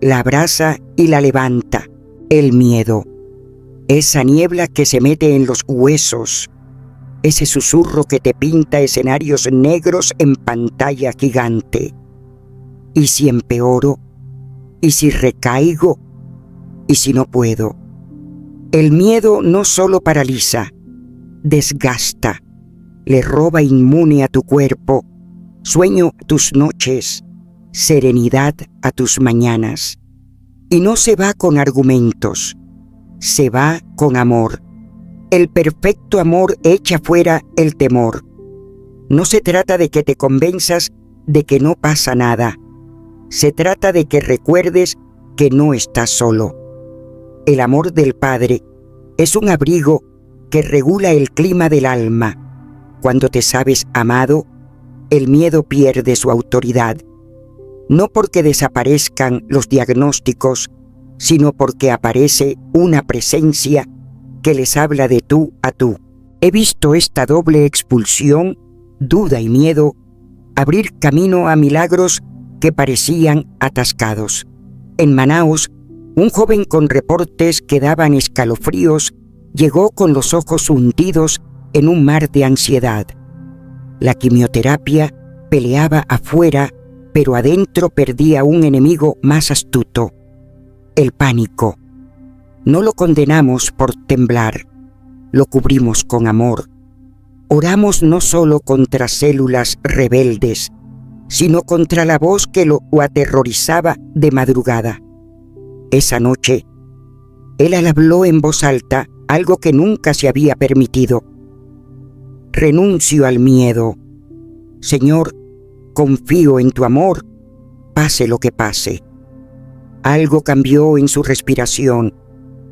Speaker 1: la abraza y la levanta. El miedo, esa niebla que se mete en los huesos, ese susurro que te pinta escenarios negros en pantalla gigante. ¿Y si empeoro? ¿Y si recaigo? ¿Y si no puedo? El miedo no solo paraliza, desgasta, le roba inmune a tu cuerpo, sueño a tus noches, serenidad a tus mañanas. Y no se va con argumentos, se va con amor. El perfecto amor echa fuera el temor. No se trata de que te convenzas de que no pasa nada. Se trata de que recuerdes que no estás solo. El amor del Padre es un abrigo que regula el clima del alma. Cuando te sabes amado, el miedo pierde su autoridad. No porque desaparezcan los diagnósticos, sino porque aparece una presencia que les habla de tú a tú. He visto esta doble expulsión, duda y miedo, abrir camino a milagros que parecían atascados. En Manaos, un joven con reportes que daban escalofríos llegó con los ojos hundidos en un mar de ansiedad. La quimioterapia peleaba afuera, pero adentro perdía un enemigo más astuto: el pánico. No lo condenamos por temblar, lo cubrimos con amor. Oramos no solo contra células rebeldes, sino contra la voz que lo aterrorizaba de madrugada. Esa noche, él habló en voz alta algo que nunca se había permitido: renuncio al miedo. Señor, confío en tu amor, pase lo que pase. Algo cambió en su respiración,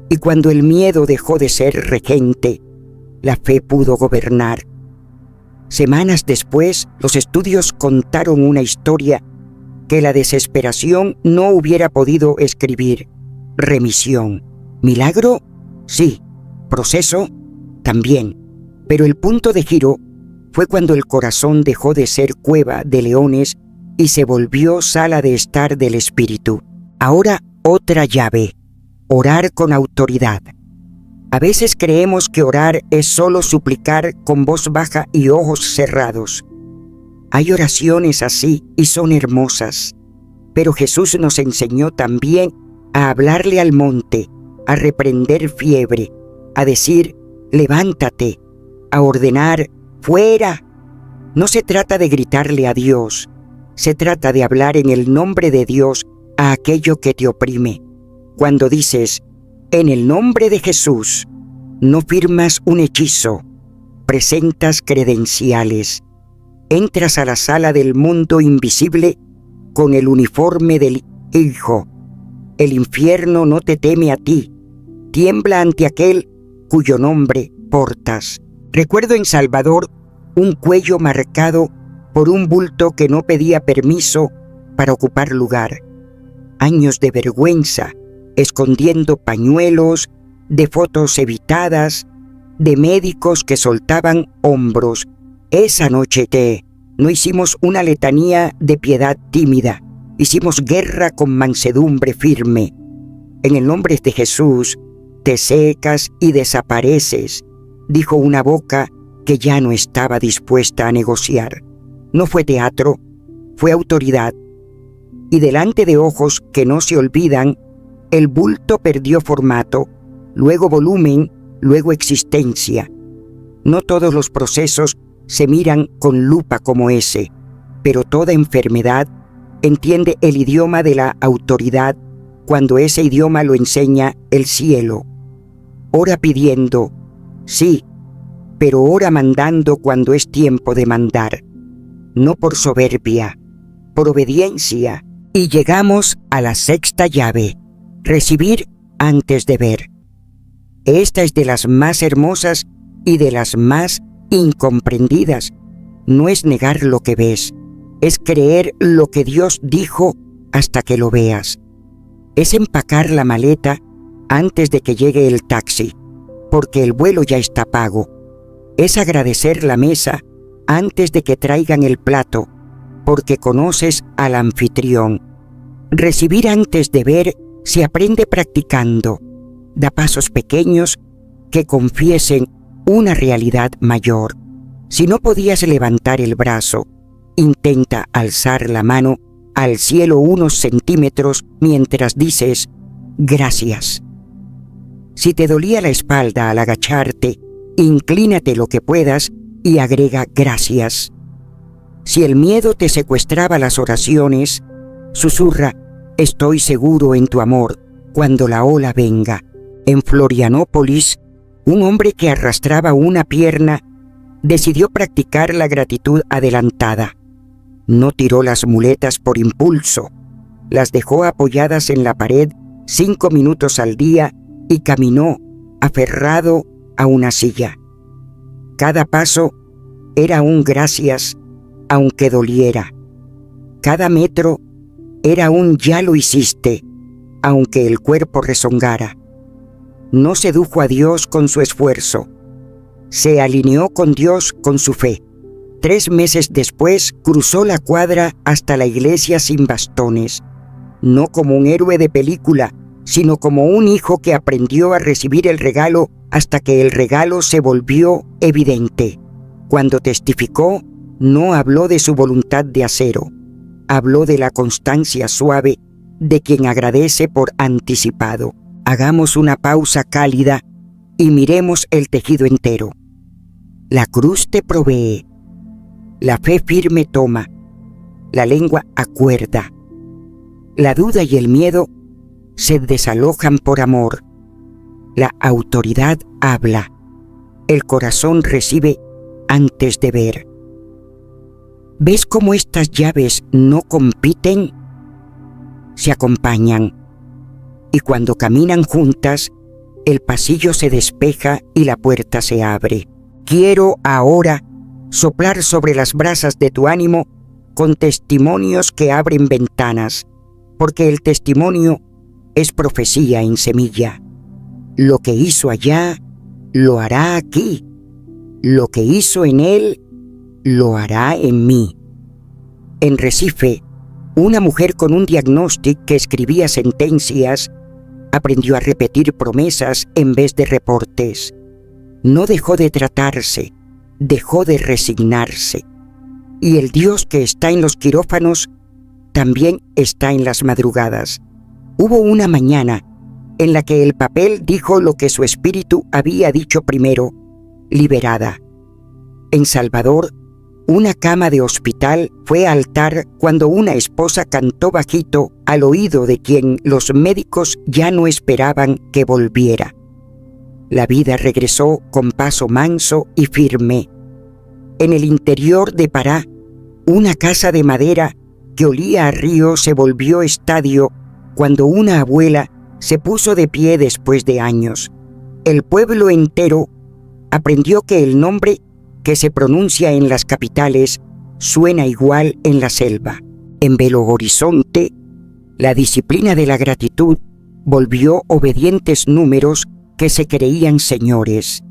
Speaker 1: y cuando el miedo dejó de ser regente, la fe pudo gobernar. Semanas después, los estudios contaron una historia que la desesperación no hubiera podido escribir. Remisión. ¿Milagro? Sí. ¿Proceso? También. Pero el punto de giro fue cuando el corazón dejó de ser cueva de leones y se volvió sala de estar del espíritu. Ahora otra llave: orar con autoridad. A veces creemos que orar es solo suplicar con voz baja y ojos cerrados. Hay oraciones así y son hermosas, pero Jesús nos enseñó también a hablarle al monte, a reprender fiebre, a decir: levántate, a ordenar «¡Fuera!». No se trata de gritarle a Dios, se trata de hablar en el nombre de Dios a aquello que te oprime. Cuando dices «En el nombre de Jesús», no firmas un hechizo, presentas credenciales. Entras a la sala del mundo invisible con el uniforme del Hijo. El infierno no te teme a ti, tiembla ante aquel cuyo nombre portas. Recuerdo en Salvador un cuello marcado por un bulto que no pedía permiso para ocupar lugar. Años de vergüenza, escondiendo pañuelos, de fotos evitadas, de médicos que soltaban hombros. Esa noche no hicimos una letanía de piedad tímida, hicimos guerra con mansedumbre firme. En el nombre de Jesús te secas y desapareces, dijo una boca que ya no estaba dispuesta a negociar. No fue teatro, fue autoridad. Y delante de ojos que no se olvidan, el bulto perdió formato, luego volumen, luego existencia. No todos los procesos se miran con lupa como ese, pero toda enfermedad entiende el idioma de la autoridad cuando ese idioma lo enseña el cielo. Ora pidiendo, sí, pero ora mandando cuando es tiempo de mandar. No por soberbia, por obediencia. Y llegamos a la sexta llave, recibir antes de ver. Esta es de las más hermosas y de las más incomprendidas. No es negar lo que ves, es creer lo que Dios dijo hasta que lo veas. Es empacar la maleta antes de que llegue el taxi, porque el vuelo ya está pago. Es agradecer la mesa antes de que traigan el plato, porque conoces al anfitrión. Recibir antes de ver se aprende practicando. Da pasos pequeños que confiesen una realidad mayor. Si no podías levantar el brazo, intenta alzar la mano al cielo unos centímetros mientras dices gracias. Si te dolía la espalda al agacharte, inclínate lo que puedas y agrega gracias. Si el miedo te secuestraba las oraciones, susurra estoy seguro en tu amor cuando la ola venga. En Florianópolis, un hombre que arrastraba una pierna decidió practicar la gratitud adelantada. No tiró las muletas por impulso, las dejó apoyadas en la pared 5 minutos al día y caminó aferrado a una silla. Cada paso era un gracias, aunque doliera. Cada metro era un ya lo hiciste, aunque el cuerpo rezongara. No sedujo a Dios con su esfuerzo, se alineó con Dios con su fe. 3 meses después cruzó la cuadra hasta la iglesia sin bastones, no como un héroe de película, sino como un hijo que aprendió a recibir el regalo hasta que el regalo se volvió evidente. Cuando testificó, no habló de su voluntad de acero, habló de la constancia suave de quien agradece por anticipado. Hagamos una pausa cálida y miremos el tejido entero. La cruz te provee, la fe firme toma, la lengua acuerda, la duda y el miedo se desalojan por amor, la autoridad habla, el corazón recibe antes de ver. ¿Ves cómo estas llaves no compiten? Se acompañan, y cuando caminan juntas, el pasillo se despeja y la puerta se abre. Quiero ahora soplar sobre las brasas de tu ánimo con testimonios que abren ventanas, porque el testimonio es profecía en semilla. Lo que hizo allá, lo hará aquí. Lo que hizo en él, lo hará en mí. En Recife, una mujer con un diagnóstico que escribía sentencias aprendió a repetir promesas en vez de reportes. No dejó de tratarse, dejó de resignarse. Y el Dios que está en los quirófanos también está en las madrugadas. Hubo una mañana en la que el papel dijo lo que su espíritu había dicho primero: liberada. En Salvador, una cama de hospital fue altar cuando una esposa cantó bajito al oído de quien los médicos ya no esperaban que volviera. La vida regresó con paso manso y firme. En el interior de Pará, una casa de madera que olía a río se volvió estadio cuando una abuela se puso de pie después de años. El pueblo entero aprendió que el nombre que se pronuncia en las capitales suena igual en la selva. En Belo Horizonte, la disciplina de la gratitud volvió obedientes números que se creían señores.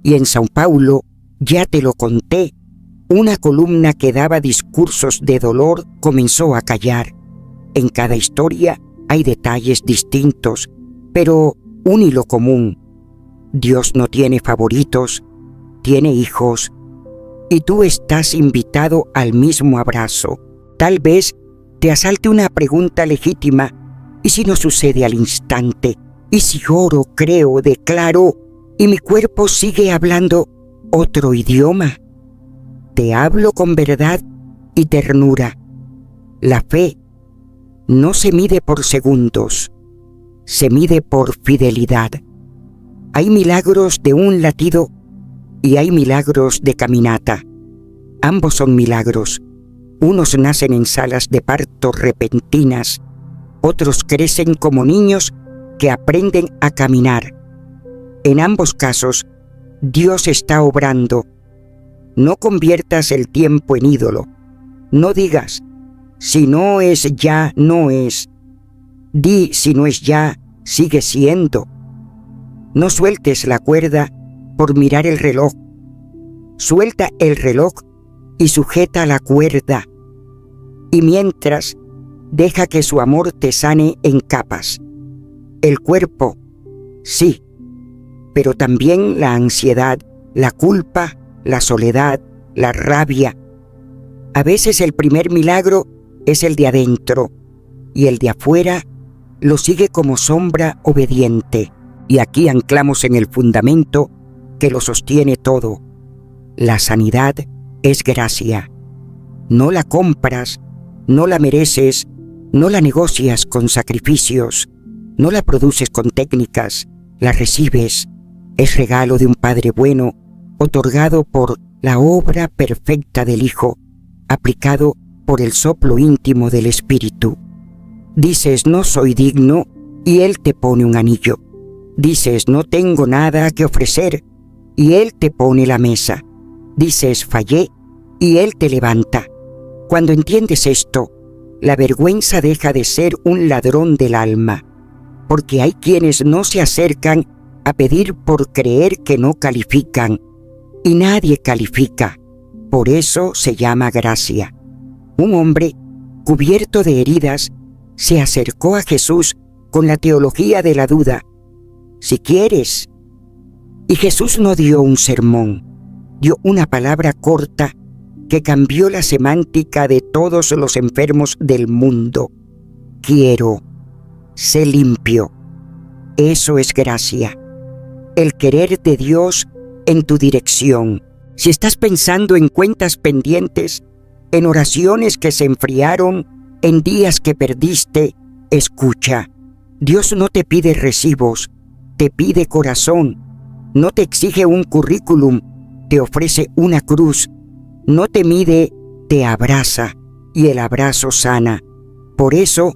Speaker 1: Y en São Paulo, ya te lo conté, una columna que daba discursos de dolor comenzó a callar. En cada historia hay detalles distintos, pero un hilo común. Dios no tiene favoritos, tiene hijos, y tú estás invitado al mismo abrazo. Tal vez te asalte una pregunta legítima, ¿y si no sucede al instante? ¿Y si oro, creo, declaro, y mi cuerpo sigue hablando otro idioma? Te hablo con verdad y ternura. La fe no se mide por segundos, se mide por fidelidad. Hay milagros de un latido y hay milagros de caminata. Ambos son milagros. Unos nacen en salas de parto repentinas, otros crecen como niños que aprenden a caminar. En ambos casos, Dios está obrando. No conviertas el tiempo en ídolo. No digas, si no es ya, no es. Di, si no es ya, sigue siendo. No sueltes la cuerda por mirar el reloj. Suelta el reloj y sujeta la cuerda. Y mientras, deja que su amor te sane en capas. El cuerpo, sí, pero también la ansiedad, la culpa, la soledad, la rabia. A veces el primer milagro es el de adentro y el de afuera lo sigue como sombra obediente. Y aquí anclamos en el fundamento que lo sostiene todo. La sanidad es gracia. No la compras, no la mereces, no la negocias con sacrificios, no la produces con técnicas, la recibes. Es regalo de un Padre bueno, otorgado por la obra perfecta del Hijo, aplicado por el soplo íntimo del Espíritu. Dices, no soy digno, y Él te pone un anillo. Dices, no tengo nada que ofrecer, y Él te pone la mesa. Dices, fallé, y Él te levanta. Cuando entiendes esto, la vergüenza deja de ser un ladrón del alma, porque hay quienes no se acercan a pedir por creer que no califican, y nadie califica. Por eso se llama gracia. Un hombre, cubierto de heridas, se acercó a Jesús con la teología de la duda. Si quieres. Y Jesús no dio un sermón, dio una palabra corta que cambió la semántica de todos los enfermos del mundo. Quiero. Sé limpio. Eso es gracia. El querer de Dios en tu dirección. Si estás pensando en cuentas pendientes, en oraciones que se enfriaron, en días que perdiste, escucha. Dios no te pide recibos, te pide corazón. No te exige un currículum, te ofrece una cruz. No te mide, te abraza, y el abrazo sana. Por eso,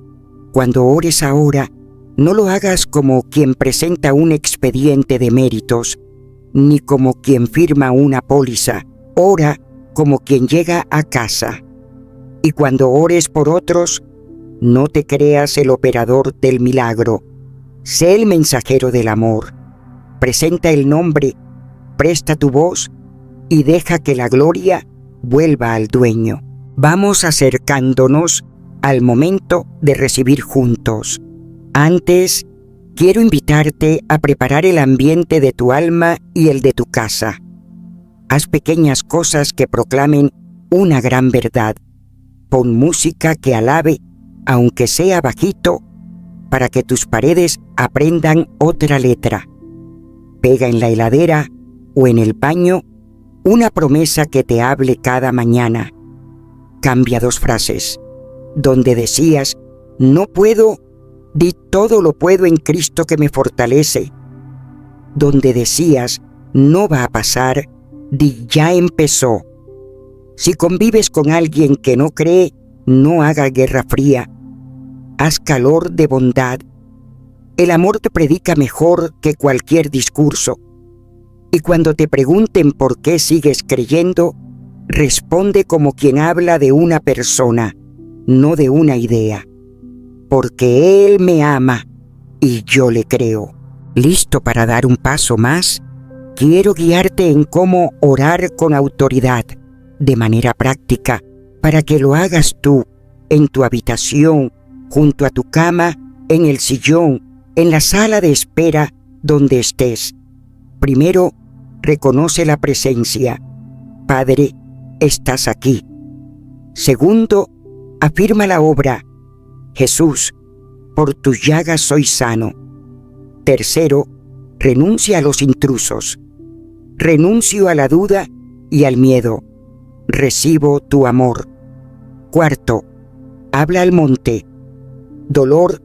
Speaker 1: cuando ores ahora, no lo hagas como quien presenta un expediente de méritos, ni como quien firma una póliza. Ora como quien llega a casa. Y cuando ores por otros, no te creas el operador del milagro. Sé el mensajero del amor. Presenta el nombre, presta tu voz y deja que la gloria vuelva al dueño. Vamos acercándonos al momento de recibir juntos. Antes, quiero invitarte a preparar el ambiente de tu alma y el de tu casa. Haz pequeñas cosas que proclamen una gran verdad. Pon música que alabe, aunque sea bajito, para que tus paredes aprendan otra letra. Pega en la heladera o en el baño Una promesa que te hable cada mañana. Cambia 2 frases. Donde decías, no puedo, di todo lo puedo en Cristo que me fortalece. Donde decías, no va a pasar, di ya empezó. Si convives con alguien que no cree, no haga guerra fría. Haz calor de bondad. El amor te predica mejor que cualquier discurso. Y cuando te pregunten por qué sigues creyendo, responde como quien habla de una persona, no de una idea. Porque Él me ama y yo le creo. ¿Listo para dar un paso más? Quiero guiarte en cómo orar con autoridad, de manera práctica, para que lo hagas tú, en tu habitación, junto a tu cama, en el sillón, en la sala de espera, donde estés. Primero, reconoce la presencia. Padre, estás aquí. Segundo, afirma la obra. Jesús, por tus llagas soy sano. Tercero, renuncia a los intrusos. Renuncio a la duda y al miedo. Recibo tu amor. Cuarto, habla al monte. Dolor,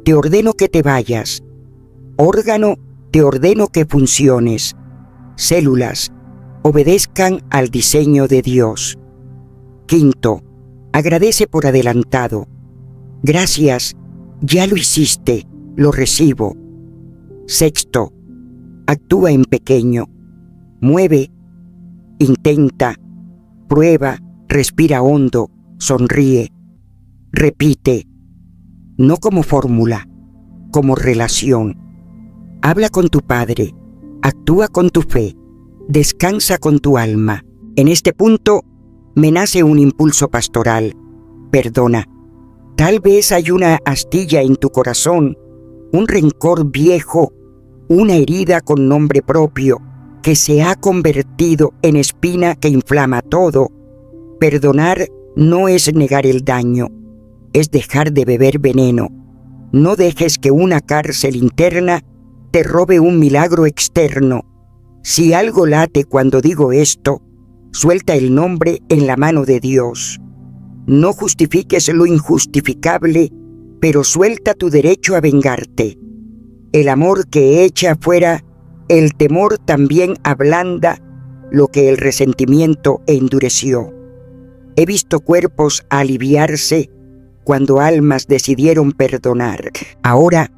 Speaker 1: te ordeno que te vayas. Órgano, te ordeno que funciones. Células, obedezcan al diseño de Dios. Quinto, agradece por adelantado. Gracias, ya lo hiciste, lo recibo. Sexto, actúa en pequeño. Mueve, intenta, prueba, respira hondo, sonríe. Repite, no como fórmula, como relación. Habla con tu Padre, actúa con tu fe, descansa con tu alma. En este punto me nace un impulso pastoral. Perdona. Tal vez hay una astilla en tu corazón, un rencor viejo, una herida con nombre propio que se ha convertido en espina que inflama todo. Perdonar no es negar el daño, es dejar de beber veneno. No dejes que una cárcel interna te robe un milagro externo. Si algo late cuando digo esto, suelta el nombre en la mano de Dios. No justifiques lo injustificable, pero suelta tu derecho a vengarte. El amor que echa fuera el temor también ablanda lo que el resentimiento endureció. He visto cuerpos aliviarse cuando almas decidieron perdonar. Ahora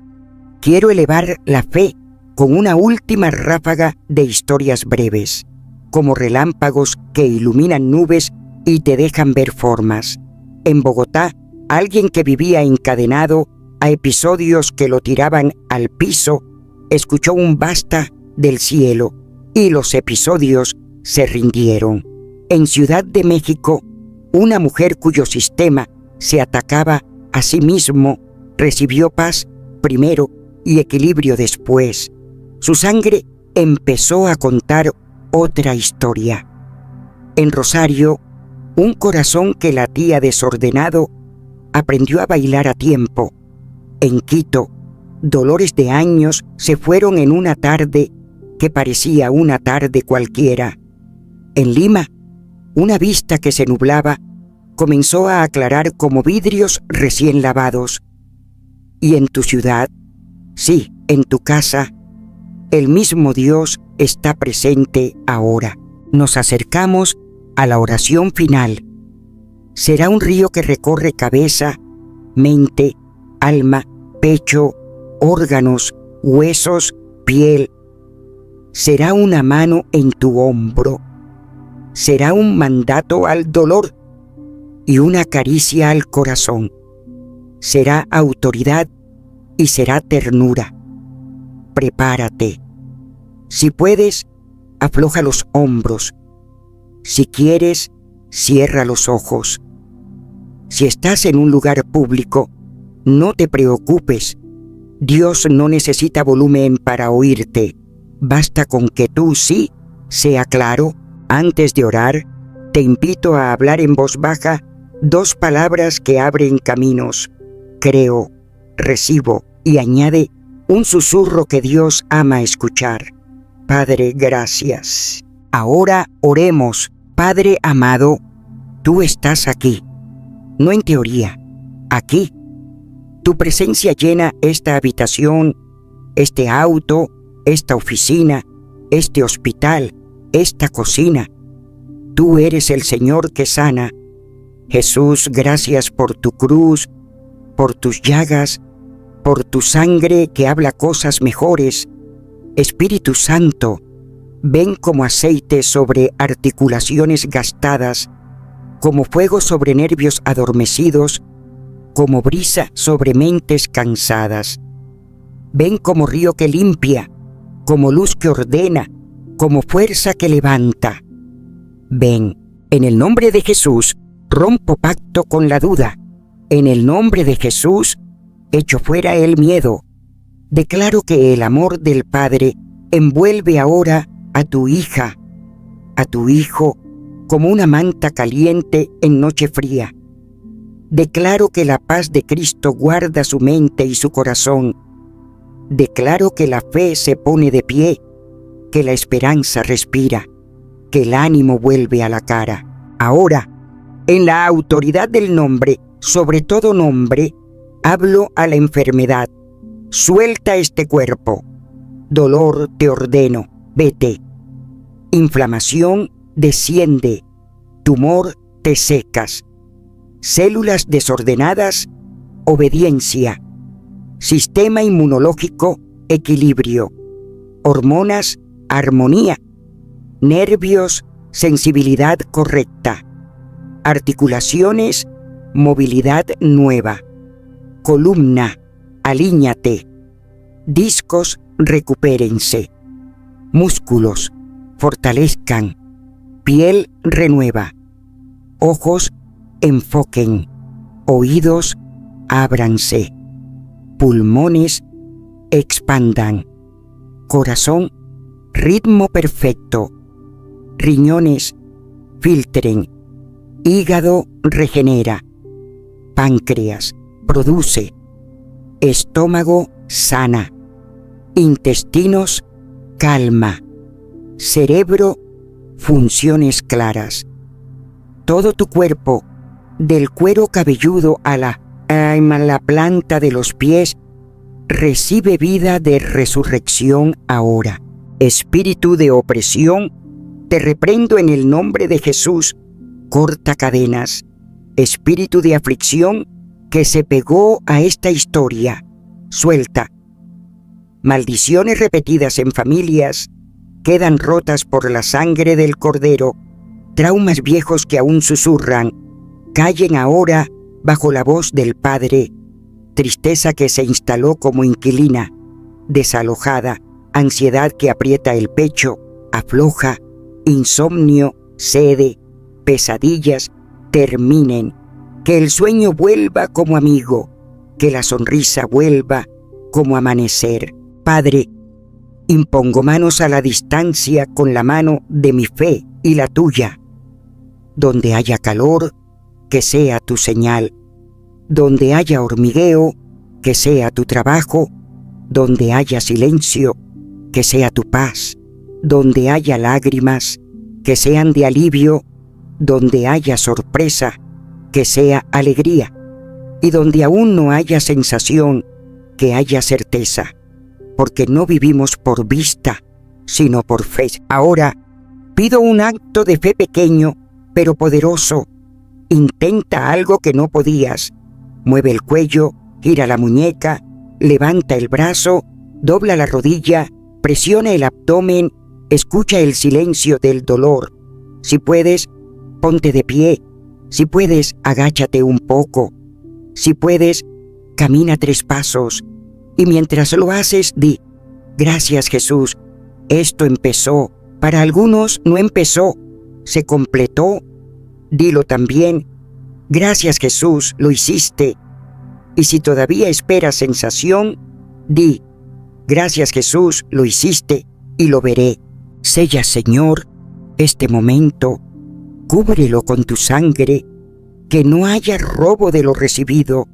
Speaker 1: quiero elevar la fe con una última ráfaga de historias breves, como relámpagos que iluminan nubes y te dejan ver formas. En Bogotá, alguien que vivía encadenado a episodios que lo tiraban al piso, escuchó un basta del cielo y los episodios se rindieron. En Ciudad de México, una mujer cuyo sistema se atacaba a sí mismo recibió paz primero y equilibrio después. Su sangre empezó a contar otra historia. En Rosario, un corazón que latía desordenado aprendió a bailar a tiempo. En Quito, dolores de años se fueron en una tarde que parecía una tarde cualquiera. En Lima, una vista que se nublaba comenzó a aclarar como vidrios recién lavados. Y en tu ciudad, sí, en tu casa, el mismo Dios está presente ahora. Nos acercamos a la oración final. Será un río que recorre cabeza, mente, alma, pecho, órganos, huesos, piel. Será una mano en tu hombro. Será un mandato al dolor y una caricia al corazón. Será autoridad y será ternura. Prepárate. Si puedes, afloja los hombros. Si quieres, cierra los ojos. Si estás en un lugar público, no te preocupes. Dios no necesita volumen para oírte. Basta con que tú sí sea claro. Antes de orar, te invito a hablar en voz baja 2 palabras que abren caminos. Creo, recibo y añade un susurro que Dios ama escuchar. Padre, gracias. Ahora oremos. Padre amado, tú estás aquí, no en teoría, aquí. Tu presencia llena esta habitación, este auto, esta oficina, este hospital, esta cocina. Tú eres el Señor que sana. Jesús, gracias por tu cruz, por tus llagas, por tu sangre que habla cosas mejores. Espíritu Santo, ven como aceite sobre articulaciones gastadas, como fuego sobre nervios adormecidos, como brisa sobre mentes cansadas. Ven como río que limpia, como luz que ordena, como fuerza que levanta. Ven, en el nombre de Jesús, rompo pacto con la duda. En el nombre de Jesús, echo fuera el miedo. Declaro que el amor del Padre envuelve ahora a tu hija, a tu hijo, como una manta caliente en noche fría. Declaro que la paz de Cristo guarda su mente y su corazón. Declaro que la fe se pone de pie, que la esperanza respira, que el ánimo vuelve a la cara. Ahora, en la autoridad del nombre, sobre todo nombre, hablo a la enfermedad. Suelta este cuerpo. Dolor, te ordeno, vete. Inflamación, desciende. Tumor, te secas. Células desordenadas, obediencia. Sistema inmunológico, equilibrio. Hormonas, armonía. Nervios, sensibilidad correcta. Articulaciones, movilidad nueva. Columna, alíñate. Discos, recupérense. Músculos, fortalezcan. Piel, renueva. Ojos, enfoquen. Oídos, ábranse. Pulmones, expandan. Corazón, ritmo perfecto. Riñones, filtren. Hígado, regenera. Páncreas, produce. Estómago, sana. Intestinos, calma. Cerebro, funciones claras. Todo tu cuerpo, del cuero cabelludo a la planta de los pies, recibe vida de resurrección ahora. Espíritu de opresión, te reprendo en el nombre de Jesús. Corta cadenas. Espíritu de aflicción que se pegó a esta historia, suelta. Maldiciones repetidas en familias quedan rotas por la sangre del Cordero. Traumas viejos que aún susurran, callen ahora bajo la voz del Padre. Tristeza que se instaló como inquilina, desalojada, ansiedad que aprieta el pecho, afloja, insomnio, sede, pesadillas, terminen. Que el sueño vuelva como amigo, que la sonrisa vuelva como amanecer. Padre, impongo manos a la distancia con la mano de mi fe y la tuya. Donde haya calor, que sea tu señal. Donde haya hormigueo, que sea tu trabajo. Donde haya silencio, que sea tu paz. Donde haya lágrimas, que sean de alivio. Donde haya sorpresa, que sea alegría. Y donde aún no haya sensación, que haya certeza. Porque no vivimos por vista, sino por fe. Ahora, pido un acto de fe pequeño, pero poderoso. Intenta algo que no podías. Mueve el cuello, gira la muñeca, levanta el brazo, dobla la rodilla, presiona el abdomen, escucha el silencio del dolor. Si puedes, ponte de pie. Si puedes, agáchate un poco. Si puedes, camina 3 pasos. Y mientras lo haces, di: gracias, Jesús, esto empezó. Para algunos no empezó, se completó. Dilo también: gracias, Jesús, lo hiciste. Y si todavía esperas sensación, di: gracias, Jesús, lo hiciste y lo veré. Sella, Señor, este momento, cúbrelo con tu sangre, que no haya robo de lo recibido,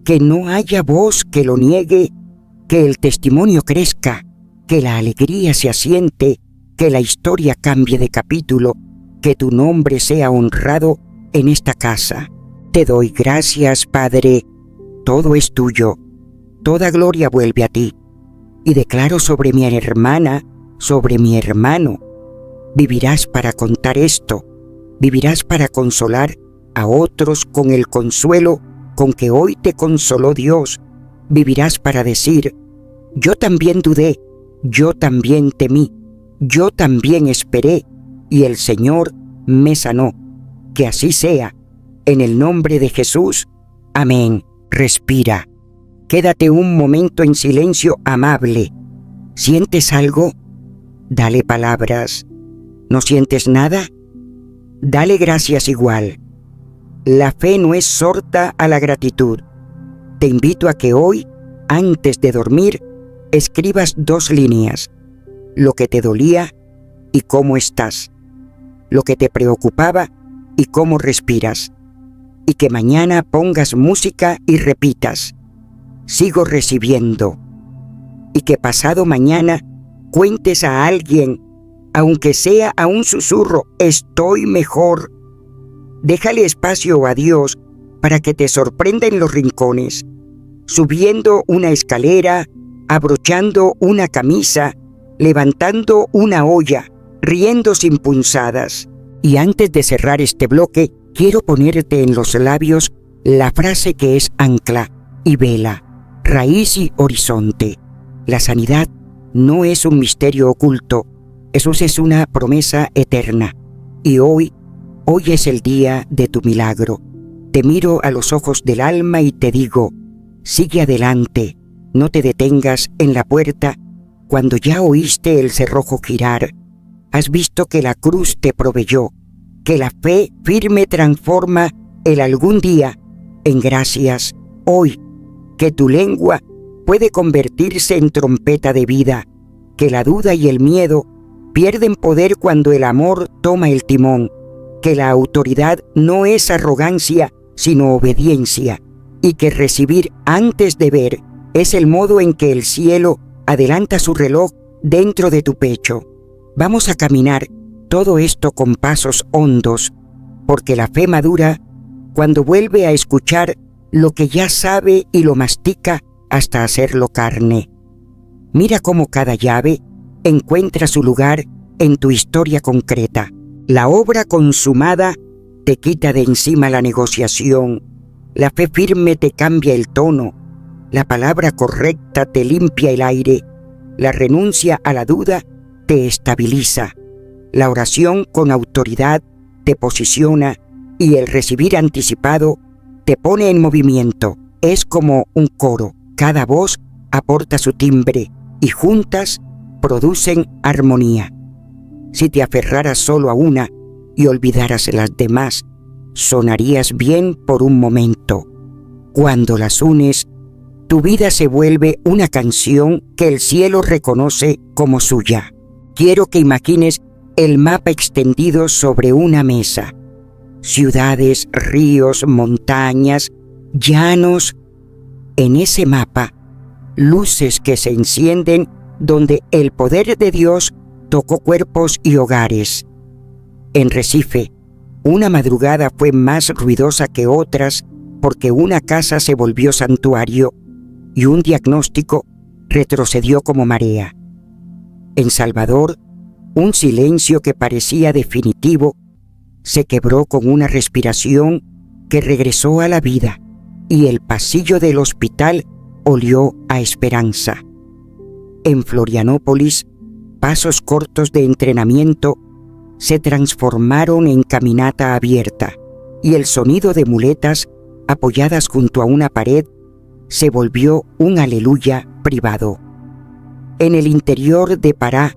Speaker 1: que no haya voz que lo niegue, que el testimonio crezca, que la alegría se asiente, que la historia cambie de capítulo, que tu nombre sea honrado en esta casa. Te doy gracias, Padre, todo es tuyo, toda gloria vuelve a ti. Y declaro sobre mi hermana, sobre mi hermano, vivirás para contar esto, vivirás para consolar a otros con el consuelo con que hoy te consoló Dios, vivirás para decir, yo también dudé, yo también temí, yo también esperé, y el Señor me sanó. Que así sea, en el nombre de Jesús. Amén. Respira. Quédate un momento en silencio amable. ¿Sientes algo? Dale palabras. ¿No sientes nada? Dale gracias igual. La fe no es sorda a la gratitud. Te invito a que hoy, antes de dormir, escribas 2 líneas. Lo que te dolía y cómo estás. Lo que te preocupaba y cómo respiras. Y que mañana pongas música y repitas, sigo recibiendo. Y que pasado mañana cuentes a alguien, aunque sea a un susurro, estoy mejor. Déjale espacio a Dios para que te sorprenda en los rincones, subiendo una escalera, abrochando una camisa, levantando una olla, riendo sin punzadas. Y antes de cerrar este bloque, quiero ponerte en los labios la frase que es ancla y vela, raíz y horizonte. La sanidad no es un misterio oculto, eso es una promesa eterna. Y hoy es el día de tu milagro. Te miro a los ojos del alma y te digo, sigue adelante, no te detengas en la puerta cuando ya oíste el cerrojo girar. Has visto que la cruz te proveyó, que la fe firme transforma el algún día en gracias hoy, que tu lengua puede convertirse en trompeta de vida, que la duda y el miedo pierden poder cuando el amor toma el timón, que la autoridad no es arrogancia sino obediencia, y que recibir antes de ver es el modo en que el cielo adelanta su reloj dentro de tu pecho. Vamos a caminar todo esto con pasos hondos, porque la fe madura cuando vuelve a escuchar lo que ya sabe y lo mastica hasta hacerlo carne. Mira cómo cada llave encuentra su lugar en tu historia concreta. La obra consumada te quita de encima la negociación, la fe firme te cambia el tono, la palabra correcta te limpia el aire, la renuncia a la duda te estabiliza, la oración con autoridad te posiciona y el recibir anticipado te pone en movimiento. Es como un coro, cada voz aporta su timbre y juntas producen armonía. Si te aferraras solo a una y olvidaras las demás, sonarías bien por un momento. Cuando las unes, tu vida se vuelve una canción que el cielo reconoce como suya. Quiero que imagines el mapa extendido sobre una mesa. Ciudades, ríos, montañas, llanos. En ese mapa, luces que se encienden donde el poder de Dios tocó cuerpos y hogares. En Recife, una madrugada fue más ruidosa que otras porque una casa se volvió santuario y un diagnóstico retrocedió como marea. En Salvador, un silencio que parecía definitivo se quebró con una respiración que regresó a la vida y el pasillo del hospital olió a esperanza. En Florianópolis, pasos cortos de entrenamiento se transformaron en caminata abierta y el sonido de muletas apoyadas junto a una pared se volvió un aleluya privado. En el interior de Pará,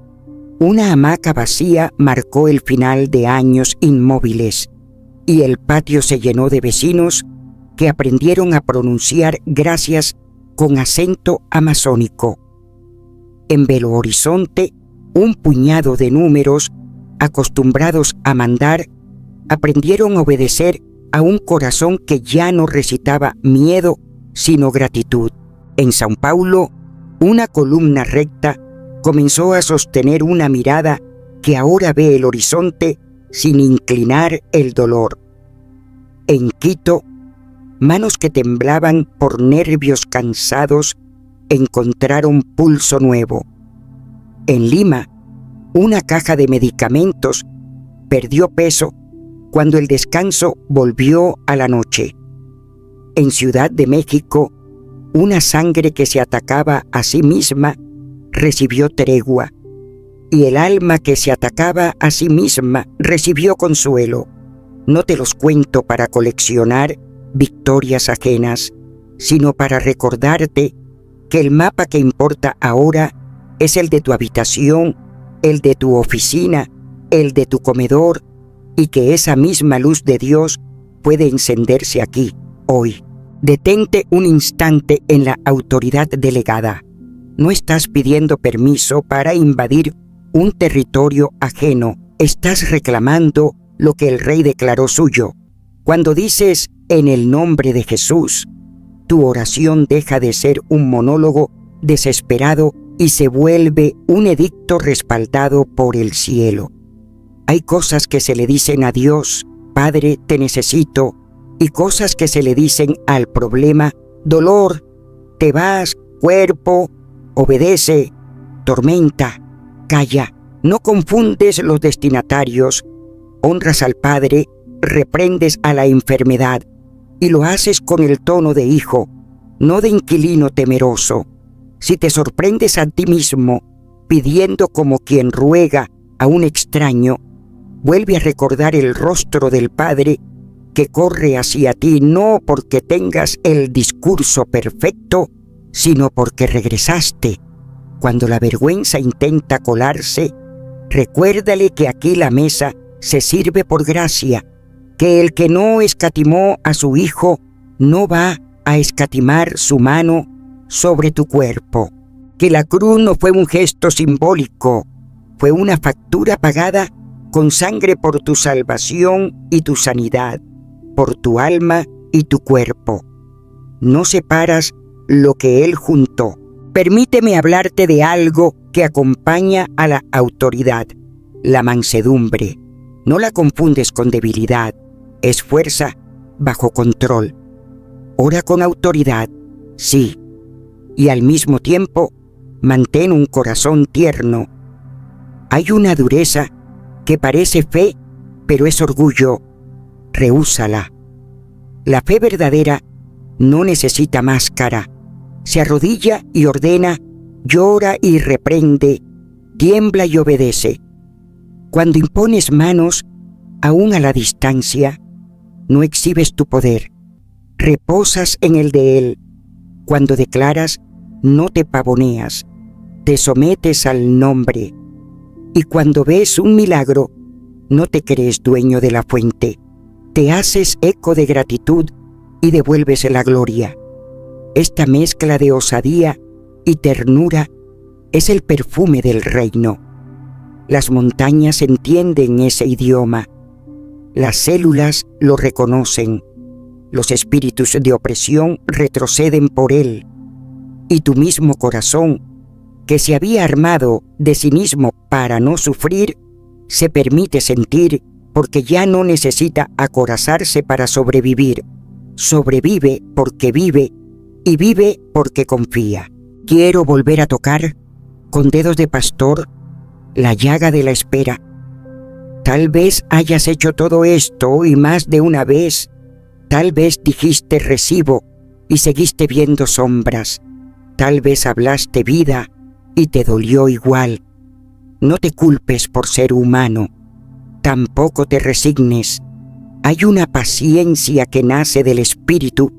Speaker 1: una hamaca vacía marcó el final de años inmóviles y el patio se llenó de vecinos que aprendieron a pronunciar gracias con acento amazónico. En Belo Horizonte, un puñado de números acostumbrados a mandar aprendieron a obedecer a un corazón que ya no recitaba miedo sino gratitud. En São Paulo, una columna recta comenzó a sostener una mirada que ahora ve el horizonte sin inclinar el dolor. En Quito, manos que temblaban por nervios cansados encontraron pulso nuevo. En Lima, una caja de medicamentos perdió peso cuando el descanso volvió a la noche. En Ciudad de México, una sangre que se atacaba a sí misma recibió tregua, y el alma que se atacaba a sí misma recibió consuelo. No te los cuento para coleccionar victorias ajenas, sino para recordarte que el mapa que importa ahora es el de tu habitación, el de tu oficina, el de tu comedor, y que esa misma luz de Dios puede encenderse aquí, hoy. Detente un instante en la autoridad delegada. No estás pidiendo permiso para invadir un territorio ajeno. Estás reclamando lo que el Rey declaró suyo. Cuando dices en el nombre de Jesús, tu oración deja de ser un monólogo desesperado y se vuelve un edicto respaldado por el cielo. Hay cosas que se le dicen a Dios, Padre, te necesito, y cosas que se le dicen al problema, dolor, te vas, cuerpo, obedece, tormenta, calla. No confundes los destinatarios, honras al Padre, reprendes a la enfermedad, y lo haces con el tono de hijo, no de inquilino temeroso. Si te sorprendes a ti mismo, pidiendo como quien ruega a un extraño, vuelve a recordar el rostro del Padre que corre hacia ti, no porque tengas el discurso perfecto, sino porque regresaste. Cuando la vergüenza intenta colarse, recuérdale que aquí la mesa se sirve por gracia, que el que no escatimó a su Hijo no va a escatimar su mano sobre tu cuerpo, que la cruz no fue un gesto simbólico, fue una factura pagada con sangre por tu salvación y tu sanidad, por tu alma y tu cuerpo. No separas lo que Él juntó. Permíteme hablarte de algo que acompaña a la autoridad, la mansedumbre. No la confundes con debilidad, es fuerza bajo control. Ora con autoridad, sí, y al mismo tiempo mantén un corazón tierno. Hay una dureza que parece fe, pero es orgullo. Rehúsala. La fe verdadera no necesita máscara. Se arrodilla y ordena, llora y reprende, tiembla y obedece. Cuando impones manos, aún a la distancia, no exhibes tu poder, reposas en el de Él. Cuando declaras, no te pavoneas, te sometes al nombre. Y cuando ves un milagro, no te crees dueño de la fuente, te haces eco de gratitud y devuelves la gloria. Esta mezcla de osadía y ternura es el perfume del reino. Las montañas entienden ese idioma. Las células lo reconocen. Los espíritus de opresión retroceden por él. Y tu mismo corazón, que se había armado de cinismo para no sufrir, se permite sentir porque ya no necesita acorazarse para sobrevivir. Sobrevive porque vive y vive porque confía. Quiero volver a tocar, con dedos de pastor, la llaga de la espera. Tal vez hayas hecho todo esto y más de una vez. Tal vez dijiste recibo y seguiste viendo sombras. Tal vez hablaste vida y te dolió igual. No te culpes por ser humano. Tampoco te resignes. Hay una paciencia que nace del Espíritu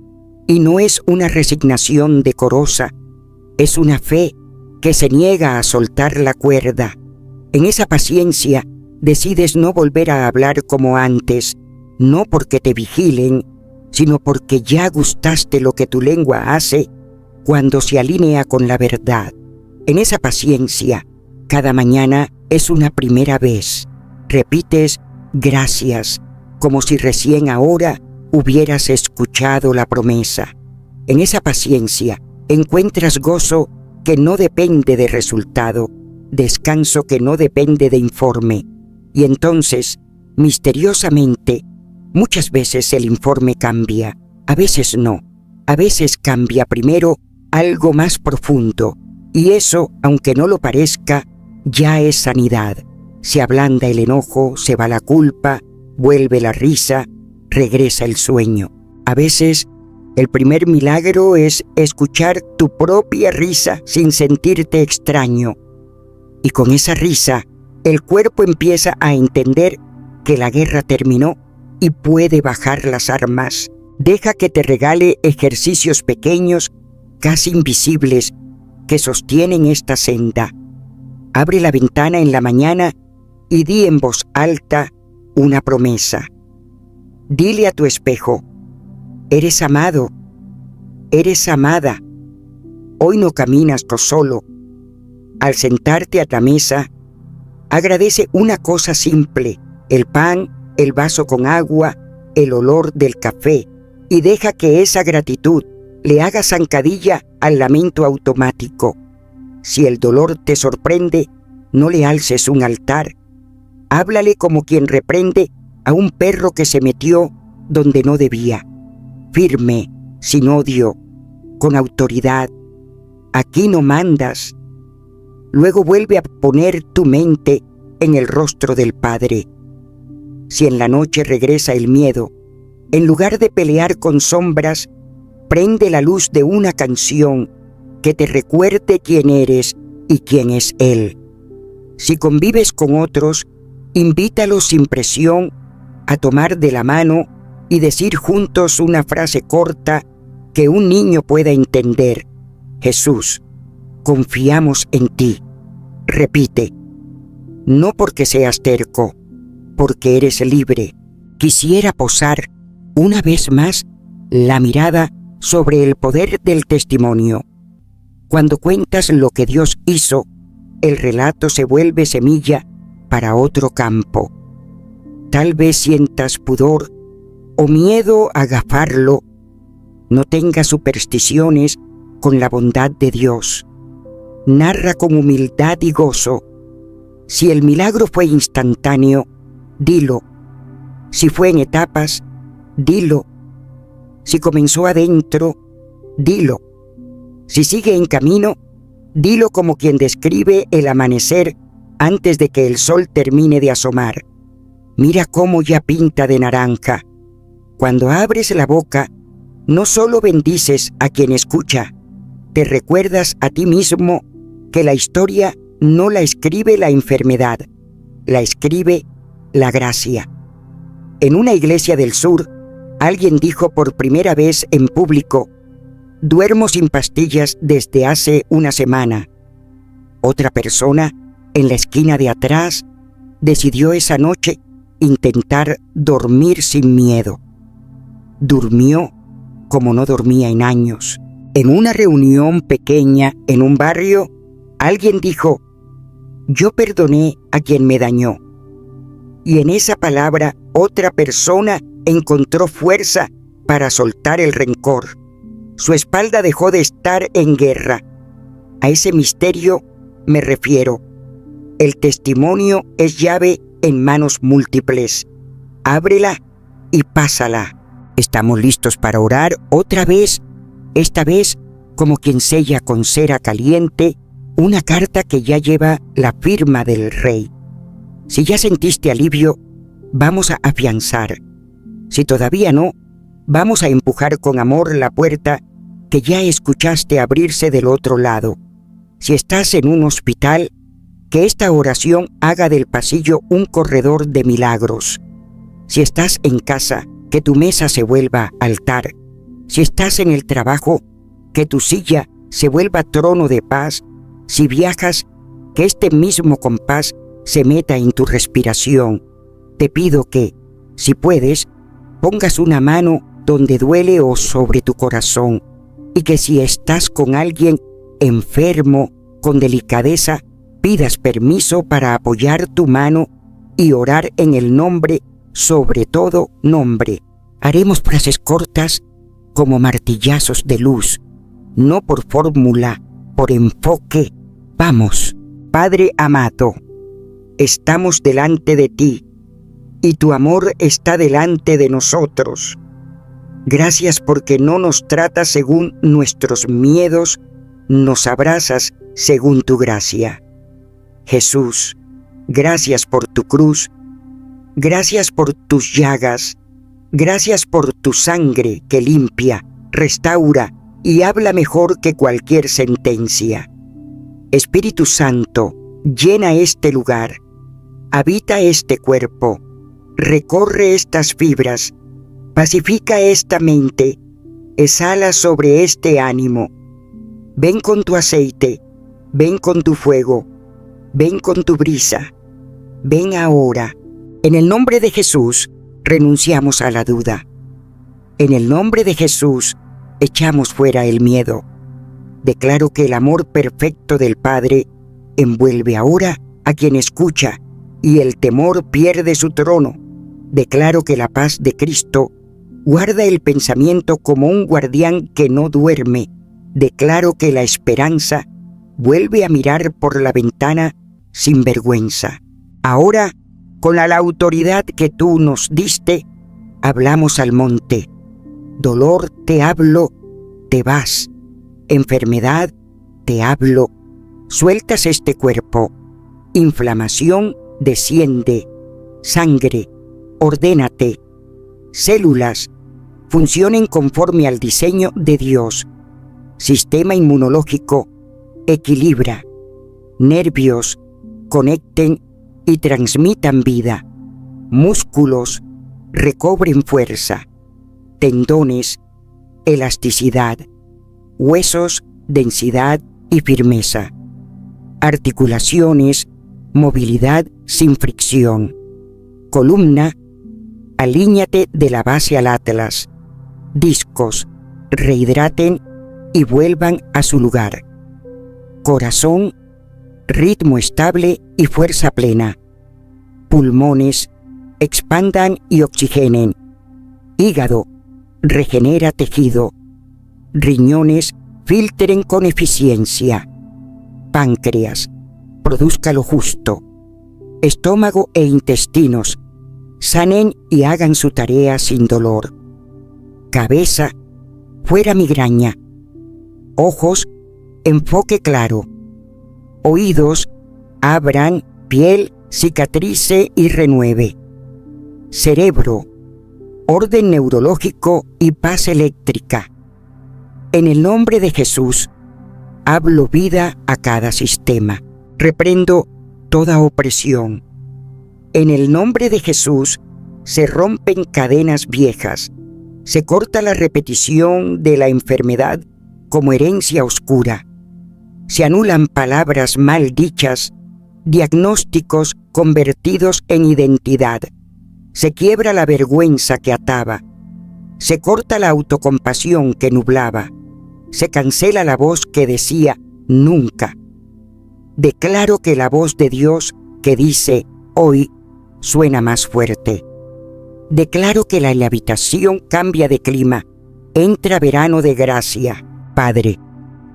Speaker 1: y no es una resignación decorosa. Es una fe que se niega a soltar la cuerda. En esa paciencia decides no volver a hablar como antes, no porque te vigilen, sino porque ya gustaste lo que tu lengua hace cuando se alinea con la verdad. En esa paciencia, cada mañana es una primera vez. Repites gracias, como si recién ahora hubieras escuchado la promesa. En esa paciencia encuentras gozo que no depende de resultado, descanso que no depende de informe. Y entonces, misteriosamente, muchas veces el informe cambia, a veces no. A veces cambia primero algo más profundo, y eso, aunque no lo parezca, ya es sanidad. Se ablanda el enojo, se va la culpa, vuelve la risa, regresa el sueño. A veces, el primer milagro es escuchar tu propia risa sin sentirte extraño. Y con esa risa, el cuerpo empieza a entender que la guerra terminó y puede bajar las armas. Deja que te regale ejercicios pequeños, casi invisibles, que sostienen esta senda. Abre la ventana en la mañana y di en voz alta una promesa. Dile a tu espejo: eres amado, eres amada. Hoy no caminas tú solo. Al sentarte a la mesa, agradece una cosa simple: el pan, el vaso con agua, el olor del café, y deja que esa gratitud le haga zancadilla al lamento automático. Si el dolor te sorprende, no le alces un altar. Háblale como quien reprende a un perro que se metió donde no debía. Firme, sin odio, con autoridad. Aquí no mandas. Luego vuelve a poner tu mente en el rostro del Padre. Si en la noche regresa el miedo, en lugar de pelear con sombras, prende la luz de una canción que te recuerde quién eres y quién es Él. Si convives con otros, invítalos sin presión a tomar de la mano y decir juntos una frase corta que un niño pueda entender. Jesús, confiamos en ti. Repite, no porque seas terco, porque eres libre. Quisiera posar una vez más la mirada sobre el poder del testimonio. Cuando cuentas lo que Dios hizo, el relato se vuelve semilla para otro campo. Tal vez sientas pudor o miedo a agafarlo. No tengas supersticiones con la bondad de Dios. Narra con humildad y gozo. Si el milagro fue instantáneo, dilo. Si fue en etapas, dilo. Si comenzó adentro, dilo. Si sigue en camino, dilo como quien describe el amanecer antes de que el sol termine de asomar. Mira cómo ya pinta de naranja. Cuando abres la boca, no solo bendices a quien escucha, te recuerdas a ti mismo que la historia no la escribe la enfermedad, la escribe la gracia. En una iglesia del sur, alguien dijo por primera vez en público: duermo sin pastillas desde hace una semana. Otra persona, en la esquina de atrás, decidió esa noche intentar dormir sin miedo. Durmió como no dormía en años. En una reunión pequeña en un barrio, alguien dijo: yo perdoné a quien me dañó. Y en esa palabra otra persona encontró fuerza para soltar el rencor. Su espalda dejó de estar en guerra. A ese misterio me refiero. El testimonio es llave en manos múltiples. Ábrela y pásala. Estamos listos para orar otra vez, esta vez como quien sella con cera caliente una carta que ya lleva la firma del Rey. Si ya sentiste alivio, vamos a afianzar. Si todavía no, vamos a empujar con amor la puerta que ya escuchaste abrirse del otro lado. Si estás en un hospital, que esta oración haga del pasillo un corredor de milagros. Si estás en casa, que tu mesa se vuelva altar. Si estás en el trabajo, que tu silla se vuelva trono de paz. Si viajas, que este mismo compás se meta en tu respiración. Te pido que, si puedes, pongas una mano donde duele o sobre tu corazón, y que si estás con alguien enfermo, con delicadeza, pidas permiso para apoyar tu mano y orar en el nombre, sobre todo nombre. Haremos frases cortas como martillazos de luz, no por fórmula, por enfoque. Vamos, Padre amado, estamos delante de ti y tu amor está delante de nosotros. Gracias porque no nos tratas según nuestros miedos, nos abrazas según tu gracia. Jesús, gracias por tu cruz, gracias por tus llagas, gracias por tu sangre que limpia, restaura y habla mejor que cualquier sentencia. Espíritu Santo, llena este lugar, habita este cuerpo, recorre estas fibras, pacifica esta mente, exhala sobre este ánimo. Ven con tu aceite, ven con tu fuego, ven con tu brisa, ven ahora. En el nombre de Jesús, renunciamos a la duda. En el nombre de Jesús, echamos fuera el miedo. Declaro que el amor perfecto del Padre envuelve ahora a quien escucha y el temor pierde su trono. Declaro que la paz de Cristo guarda el pensamiento como un guardián que no duerme. Declaro que la esperanza vuelve a mirar por la ventana sin vergüenza. Ahora, con la autoridad que tú nos diste, hablamos al monte. Dolor, te hablo, te vas. Enfermedad, te hablo, sueltas este cuerpo. Inflamación, desciende. Sangre, ordénate. Células, funcionen conforme al diseño de Dios. Sistema inmunológico, equilibra. Nervios, conecten y transmitan vida. Músculos, recobren fuerza. Tendones, elasticidad. Huesos, densidad y firmeza. Articulaciones, movilidad sin fricción. Columna, alíñate de la base al atlas. Discos, rehidraten y vuelvan a su lugar. Corazón, ritmo estable y fuerza plena. Pulmones, expandan y oxigenen. Hígado, regenera tejido. Riñones, filtren con eficiencia. Páncreas, produzca lo justo. Estómago e intestinos, sanen y hagan su tarea sin dolor. Cabeza, fuera migraña. Ojos, enfoque claro. Oídos, abran, piel, cicatrice y renueve. Cerebro, orden neurológico y paz eléctrica. En el nombre de Jesús, hablo vida a cada sistema. Reprendo toda opresión. En el nombre de Jesús, se rompen cadenas viejas. Se corta la repetición de la enfermedad como herencia oscura. Se anulan palabras mal dichas, diagnósticos convertidos en identidad. Se quiebra la vergüenza que ataba. Se corta la autocompasión que nublaba. Se cancela la voz que decía nunca. Declaro que la voz de Dios que dice hoy suena más fuerte. Declaro que la habitación cambia de clima. Entra verano de gracia. Padre,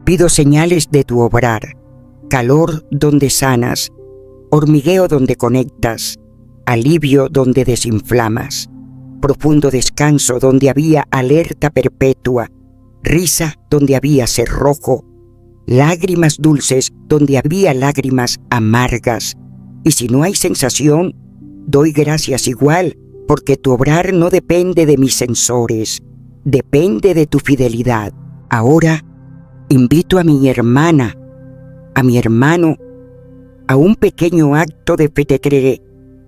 Speaker 1: pido señales de tu obrar. Calor donde sanas. Hormigueo donde conectas. Alivio donde desinflamas. Profundo descanso donde había alerta perpetua. Risa donde había cerrojo. Lágrimas dulces donde había lágrimas amargas. Y si no hay sensación, doy gracias igual, porque tu obrar no depende de mis sensores, depende de tu fidelidad. Ahora invito a mi hermana, a mi hermano, a un pequeño acto de fe. Te creeré.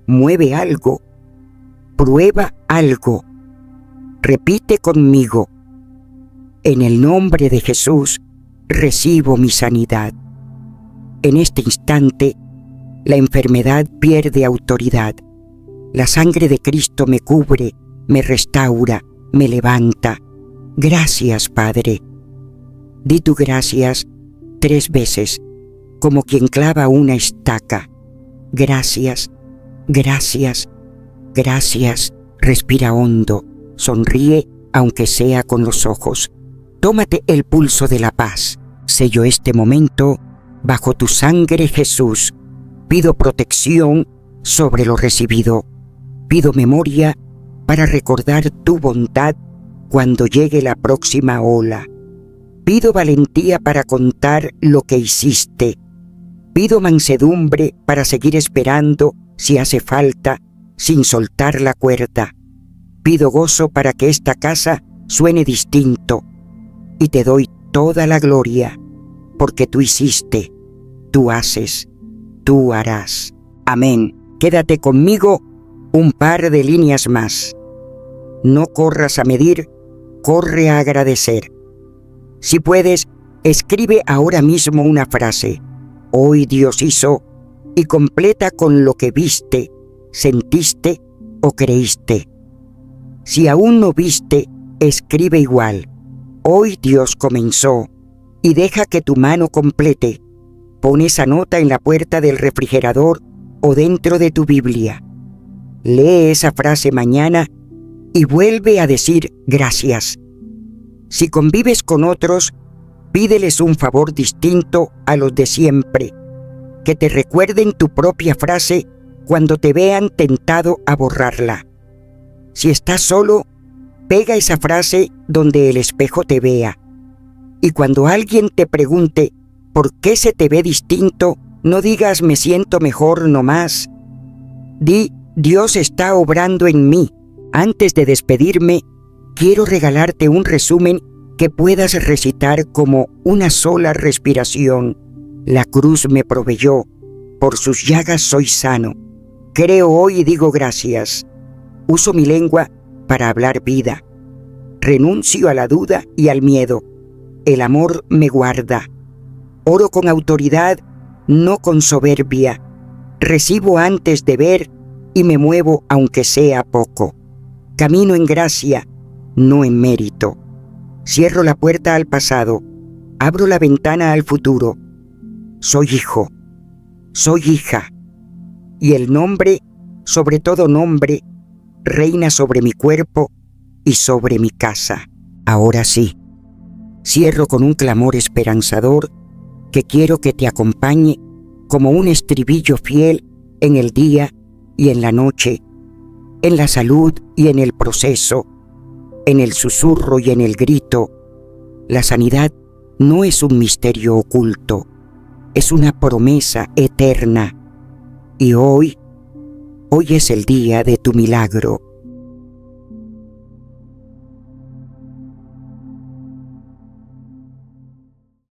Speaker 1: Mueve algo, prueba algo, repite conmigo. En el nombre de Jesús, recibo mi sanidad. En este instante, la enfermedad pierde autoridad. La sangre de Cristo me cubre, me restaura, me levanta. Gracias, Padre. Di tu gracias 3 veces, como quien clava una estaca. Gracias, gracias, gracias. Respira hondo, sonríe aunque sea con los ojos. Tómate el pulso de la paz. Sello este momento Bajo tu sangre, Jesús, pido protección sobre lo recibido. Pido memoria para recordar tu bondad cuando llegue la próxima ola. Pido valentía para contar lo que hiciste. Pido mansedumbre para seguir esperando si hace falta, sin soltar la cuerda. Pido gozo para que esta casa suene distinto. Y te doy toda la gloria, porque tú hiciste, tú haces, tú harás. Amén. Quédate conmigo un par de líneas más. No corras a medir, corre a agradecer. Si puedes, escribe ahora mismo una frase. Hoy Dios hizo, y completa con lo que viste, sentiste o creíste. Si aún no viste, escribe igual. Hoy Dios comenzó, y deja que tu mano complete. Pon esa nota en la puerta del refrigerador o dentro de tu Biblia. Lee esa frase mañana y vuelve a decir gracias. Si convives con otros, pídeles un favor distinto a los de siempre, que te recuerden tu propia frase cuando te vean tentado a borrarla. Si estás solo, pega esa frase donde el espejo te vea. Y cuando alguien te pregunte por qué se te ve distinto, no digas me siento mejor nomás. Di, Dios está obrando en mí. Antes de despedirme, quiero regalarte un resumen que puedas recitar como una sola respiración. La cruz me proveyó, por sus llagas soy sano. Creo hoy y digo gracias. Uso mi lengua para hablar vida. Renuncio a la duda y al miedo. El amor me guarda. Oro con autoridad, no con soberbia. Recibo antes de ver y me muevo aunque sea poco. Camino en gracia, no en mérito. Cierro la puerta al pasado, abro la ventana al futuro. Soy hijo, soy hija, y el nombre, sobre todo nombre, reina sobre mi cuerpo y sobre mi casa. Ahora sí, cierro con un clamor esperanzador que quiero que te acompañe como un estribillo fiel en el día y en la noche, en la salud y en el proceso, en el susurro y en el grito. La sanidad no es un misterio oculto, es una promesa eterna. Y hoy es el día de tu milagro.